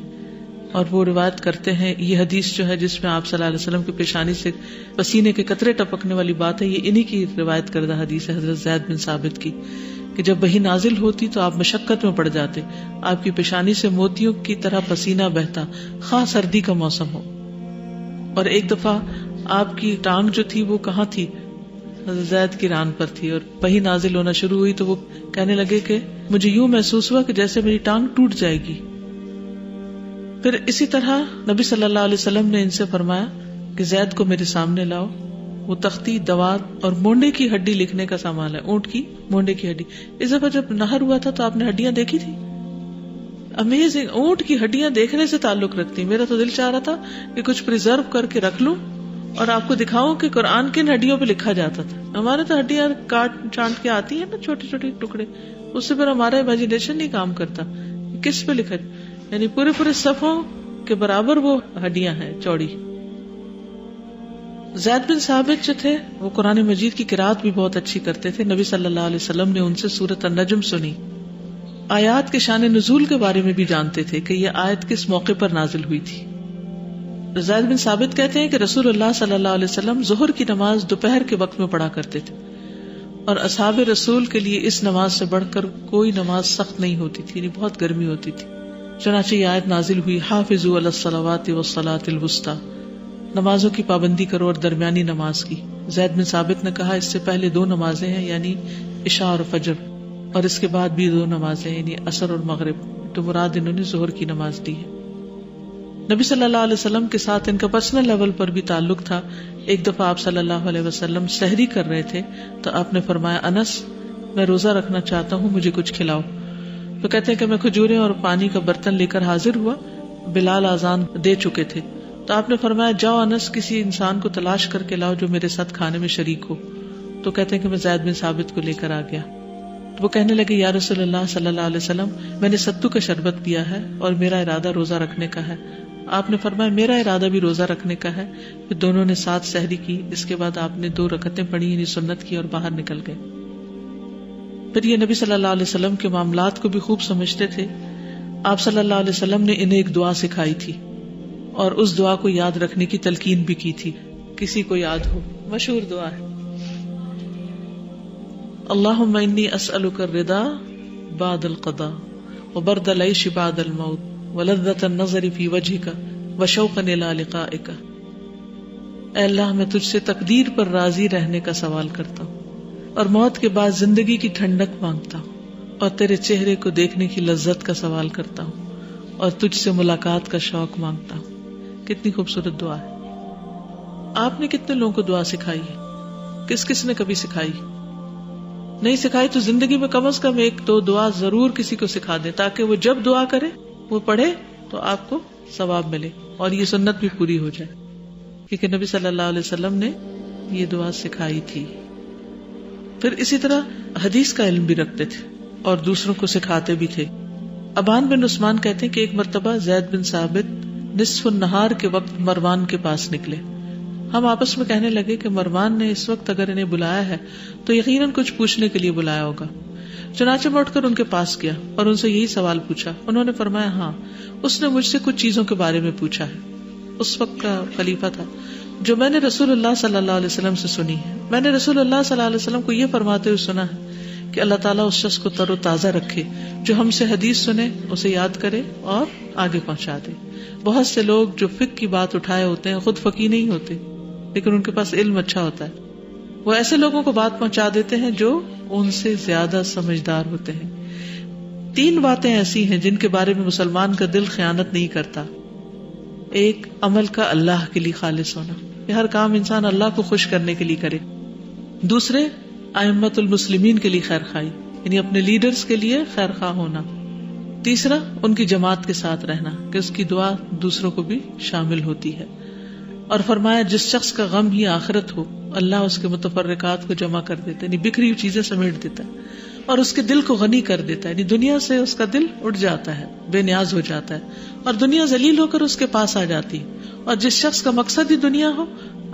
اور وہ روایت کرتے ہیں. یہ حدیث جو ہے جس میں آپ صلی اللہ علیہ وسلم کی پیشانی سے پسینے کے قطرے ٹپکنے والی بات ہے، یہ انہی کی روایت کردہ حدیث ہے حضرت زید بن ثابت کی، کہ جب وحی نازل ہوتی تو آپ مشقت میں پڑ جاتے، آپ کی پیشانی سے موتیوں کی طرح پسینہ بہتا، خواہ سردی کا موسم ہو. اور ایک دفعہ آپ کی ٹانگ جو تھی وہ کہاں تھی؟ حضرت زید کی ران پر تھی. اور وحی نازل ہونا شروع ہوئی تو وہ کہنے لگے کہ مجھے یوں محسوس ہوا کہ جیسے میری ٹانگ ٹوٹ جائے گی. پھر اسی طرح نبی صلی اللہ علیہ وسلم نے ان سے فرمایا کہ زید کو میرے سامنے لاؤ. وہ تختی، دوات اور مونڈے کی ہڈی لکھنے کا سامان ہے، اونٹ کی مونڈے کی ہڈی. اس دفعہ جب نہر ہوا تھا تو آپ نے ہڈیاں دیکھی تھی؟ امیزنگ. اونٹ کی ہڈیاں دیکھنے سے تعلق رکھتی. میرا تو دل چاہ رہا تھا کہ کچھ پریزرو کر کے رکھ لوں اور آپ کو دکھاؤں کہ قرآن کن ہڈیوں پہ لکھا جاتا تھا. ہمارے تو ہڈیاں کاٹ چانٹ کے آتی ہیں نا چھوٹے چھوٹے ٹکڑے, اس سے پھر ہمارا امیجنیشن نہیں کام کرتا کس پہ لکھا, یعنی پورے صفوں کے برابر وہ ہڈیاں ہیں چوڑی. زید بن ثابت جو تھے وہ قرآن مجید کی قرات بھی بہت اچھی کرتے تھے. نبی صلی اللہ علیہ وسلم نے ان سے سورۃ النجم سنی. آیات کے شان نزول کے بارے میں بھی جانتے تھے کہ یہ آیت کس موقع پر نازل ہوئی تھی. زید بن ثابت کہتے ہیں کہ رسول اللہ صلی اللہ علیہ وسلم ظہر کی نماز دوپہر کے وقت میں پڑھا کرتے تھے, اور اصحاب رسول کے لیے اس نماز سے بڑھ کر کوئی نماز سخت نہیں ہوتی تھی, یعنی بہت گرمی ہوتی تھی. چنانچہ یہ آیت نازل ہوئی, حافظوا علی الصلوات والصلاۃ الوسطی, نمازوں کی پابندی کرو اور درمیانی نماز کی. زید بن ثابت نے کہا اس سے پہلے 2 نمازیں ہیں, یعنی عشاء اور فجر, اور اس کے بعد بھی 2 نمازیں یعنی عصر اور مغرب, تو مراد انہوں نے ظہر کی نماز دی ہے. نبی صلی اللہ علیہ وسلم کے ساتھ ان کا پرسنل لیول پر بھی تعلق تھا. ایک دفعہ آپ صلی اللہ علیہ وسلم سحری کر رہے تھے تو آپ نے فرمایا, انس میں روزہ رکھنا چاہتا ہوں, مجھے کچھ کھلاؤ. تو کہتے ہیں کہ میں کھجوریں اور پانی کا برتن لے کر حاضر ہوا. بلال اذان دے چکے تھے تو آپ نے فرمایا, جاؤ انس کسی انسان کو تلاش کر کے لاؤ جو میرے ساتھ کھانے میں شریک ہو. تو کہتے ہیں کہ میں زید بن ثابت کو لے کر آ گیا. تو وہ کہنے لگے, یا رسول اللہ صلی اللہ علیہ وسلم, میں نے ستو کا شربت پیا ہے اور میرا ارادہ روزہ رکھنے کا ہے. آپ نے فرمایا, میرا ارادہ بھی روزہ رکھنے کا ہے. پھر دونوں نے ساتھ سحری کی. اس کے بعد آپ نے 2 رکعتیں پڑھی یعنی سنت کی, اور باہر نکل گئے. پھر یہ نبی صلی اللہ علیہ وسلم کے معاملات کو بھی خوب سمجھتے تھے. آپ صلی اللہ علیہ وسلم نے انہیں ایک دعا سکھائی تھی اور اس دعا کو یاد رکھنے کی تلقین بھی کی تھی. کسی کو یاد ہو, مشہور دعا ہے, اللہم انی اسألک الرضا بعد القضاء وبرد العیش بعد الموت ولذۃ النظر فی وجہک وشوقا الی لقائک. اے اللہ, میں تجھ سے تقدیر پر راضی رہنے کا سوال کرتا ہوں اور موت کے بعد زندگی کی ٹھنڈک مانگتا ہوں, اور تیرے چہرے کو دیکھنے کی لذت کا سوال کرتا ہوں, اور تجھ سے ملاقات کا شوق مانگتا ہوں. کتنی خوبصورت دعا ہے. آپ نے کتنے لوگوں کو دعا سکھائی ہے؟ کس نے کبھی سکھائی؟ نہیں سکھائی تو زندگی میں کم از کم 1-2 دعا ضرور کسی کو سکھا دیں, تاکہ وہ جب دعا کرے وہ پڑھے تو آپ کو ثواب ملے اور یہ سنت بھی پوری ہو جائے, کیونکہ نبی صلی اللہ علیہ وسلم نے یہ دعا سکھائی تھی. پھر اسی طرح حدیث کا علم بھی رکھتے تھے اور دوسروں کو سکھاتے بھی تھے. ابان بن عثمان کہتے ہیں کہ ایک مرتبہ زید بن ثابت نصف النہار کے وقت مروان کے پاس نکلے. ہم آپس میں کہنے لگے کہ مروان نے اس وقت اگر انہیں بلایا ہے تو یقیناً کچھ پوچھنے کے لیے بلایا ہوگا. چنانچہ میں اٹھ کر ان کے پاس گیا اور ان سے یہی سوال پوچھا. انہوں نے فرمایا, ہاں, اس نے مجھ سے کچھ چیزوں کے بارے میں پوچھا ہے. اس وقت کا خلیفہ تھا, جو میں نے رسول اللہ صلی اللہ علیہ وسلم سے سنی ہے. میں نے رسول اللہ صلی اللہ علیہ وسلم کو یہ فرماتے ہوئے سنا ہے کہ اللہ تعالیٰ اس شخص کو تر و تازہ رکھے جو ہم سے حدیث سنے, اسے یاد کرے اور آگے پہنچا دے. بہت سے لوگ جو فقہ کی بات اٹھائے ہوتے ہیں خود فقیہ نہیں ہوتے, لیکن ان کے پاس علم اچھا ہوتا ہے. وہ ایسے لوگوں کو بات پہنچا دیتے ہیں جو ان سے زیادہ سمجھدار ہوتے ہیں. 3 باتیں ایسی ہیں جن کے بارے میں مسلمان کا دل خیانت نہیں کرتا. ایک, عمل کا اللہ کے لیے خالص ہونا, کہ ہر کام انسان اللہ کو خوش کرنے کے لیے کرے. دوسرے, ائمۃ المسلمین کے لیے خیر خواہی, یعنی اپنے لیڈرز کے لیے خیر خواہ ہونا. تیسرا, ان کی جماعت کے ساتھ رہنا کہ اس کی دعا دوسروں کو بھی شامل ہوتی ہے. اور فرمایا, جس شخص کا غم ہی آخرت ہو اللہ اس کے متفرقات کو جمع کر دیتا ہے, یعنی بکھری ہوئی چیزیں سمیٹ دیتا ہے اور اس کے دل کو غنی کر دیتا ہے, یعنی دنیا سے اس کا دل اٹھ جاتا ہے, بے نیاز ہو جاتا ہے اور دنیا ذلیل ہو کر اس کے پاس آ جاتی ہے. اور جس شخص کا مقصد ہی دنیا ہو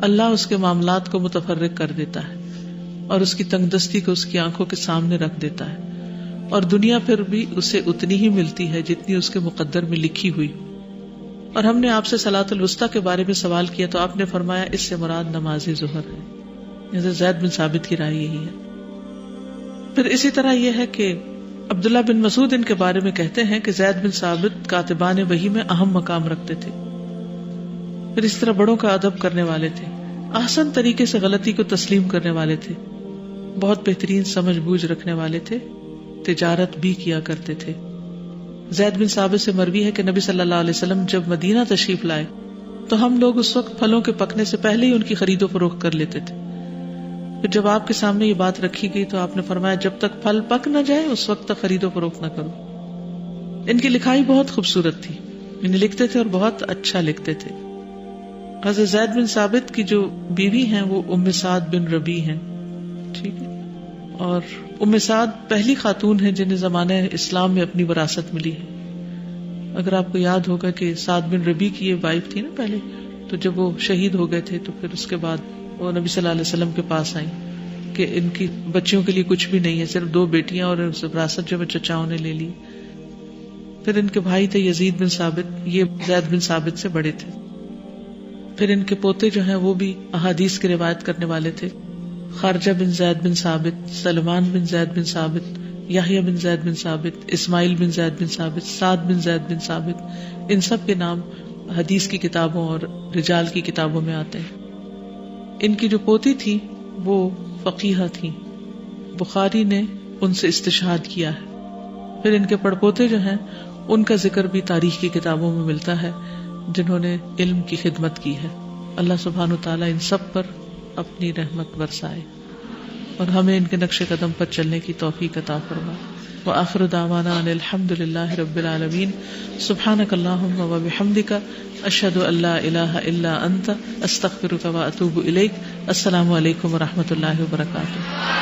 اللہ اس کے معاملات کو متفرق کر دیتا ہے اور اس کی تنگ دستی کو اس کی آنکھوں کے سامنے رکھ دیتا ہے, اور دنیا پھر بھی اسے اتنی ہی ملتی ہے جتنی اس کے مقدر میں لکھی ہوئی. اور ہم نے آپ سے صلاۃ الوسطی کے بارے میں سوال کیا تو آپ نے فرمایا اس سے مراد نماز ظہر ہے. زید بن ثابت کی رائے یہی ہے. پھر اسی طرح یہ ہے کہ عبداللہ بن مسعود ان کے بارے میں کہتے ہیں کہ زید بن ثابت کاتبان وحی میں اہم مقام رکھتے تھے. پھر اس طرح بڑوں کا ادب کرنے والے تھے, احسن طریقے سے غلطی کو تسلیم کرنے والے تھے, بہت بہترین سمجھ بوجھ رکھنے والے تھے, تجارت بھی کیا کرتے تھے. زید بن ثابت سے مروی ہے کہ نبی صلی اللہ علیہ وسلم جب مدینہ تشریف لائے تو ہم لوگ اس وقت پھلوں کے پکنے سے پہلے ہی ان کی خرید و فروخت کر لیتے تھے. پھر جب آپ کے سامنے یہ بات رکھی گئی تو آپ نے فرمایا جب تک پھل پک نہ جائے اس وقت تک خرید و فروخت نہ کرو. ان کی لکھائی بہت خوبصورت تھی، یعنی لکھتے تھے اور بہت اچھا لکھتے تھے. حضرت زید بن ثابت کی جو بیوی ہیں وہ ام سعد بن ربیع ہیں، ٹھیک ہے. اور ام سعد پہلی خاتون ہیں جنہیں زمانہ اسلام میں اپنی وراثت ملی ہے. اگر آپ کو یاد ہوگا کہ سعد بن ربیع کی یہ وائف تھی نا پہلے، تو جب وہ شہید ہو گئے تھے تو پھر اس کے بعد وہ نبی صلی اللہ علیہ وسلم کے پاس آئیں کہ ان کی بچیوں کے لیے کچھ بھی نہیں ہے، صرف 2 بیٹیاں اور وراثت جو چچاؤں نے لے لی. پھر ان کے بھائی تھے یزید بن ثابت، یہ زید بن ثابت سے بڑے تھے. پھر ان کے پوتے جو ہیں وہ بھی احادیث کی روایت کرنے والے تھے، خارجہ بن زید بن ثابت، سلمان بن زید بن ثابت، یحییٰ بن زید بن ثابت، اسماعیل بن زید بن ثابت، سعد بن زید بن ثابت. ان سب کے نام حدیث کی کتابوں اور رجال کی کتابوں میں آتے ہیں. ان کی جو پوتی تھی وہ فقیہہ تھی، بخاری نے ان سے استشہاد کیا ہے. پھر ان کے پڑپوتے جو ہیں ان کا ذکر بھی تاریخ کی کتابوں میں ملتا ہے جنہوں نے علم کی خدمت کی ہے. اللہ سبحانہ وتعالی ان سب پر اپنی رحمت برسائے اور ہمیں ان کے نقش قدم پر چلنے کی توفیق عطا فرمائے. وآخر دعوانا ان الحمد للہ رب العالمین. سبحانک اللہم وبحمدک، اشہد ان لا الہ الا انت، استغفرک واتوب الیک. السلام علیکم ورحمۃ اللہ وبرکاتہ.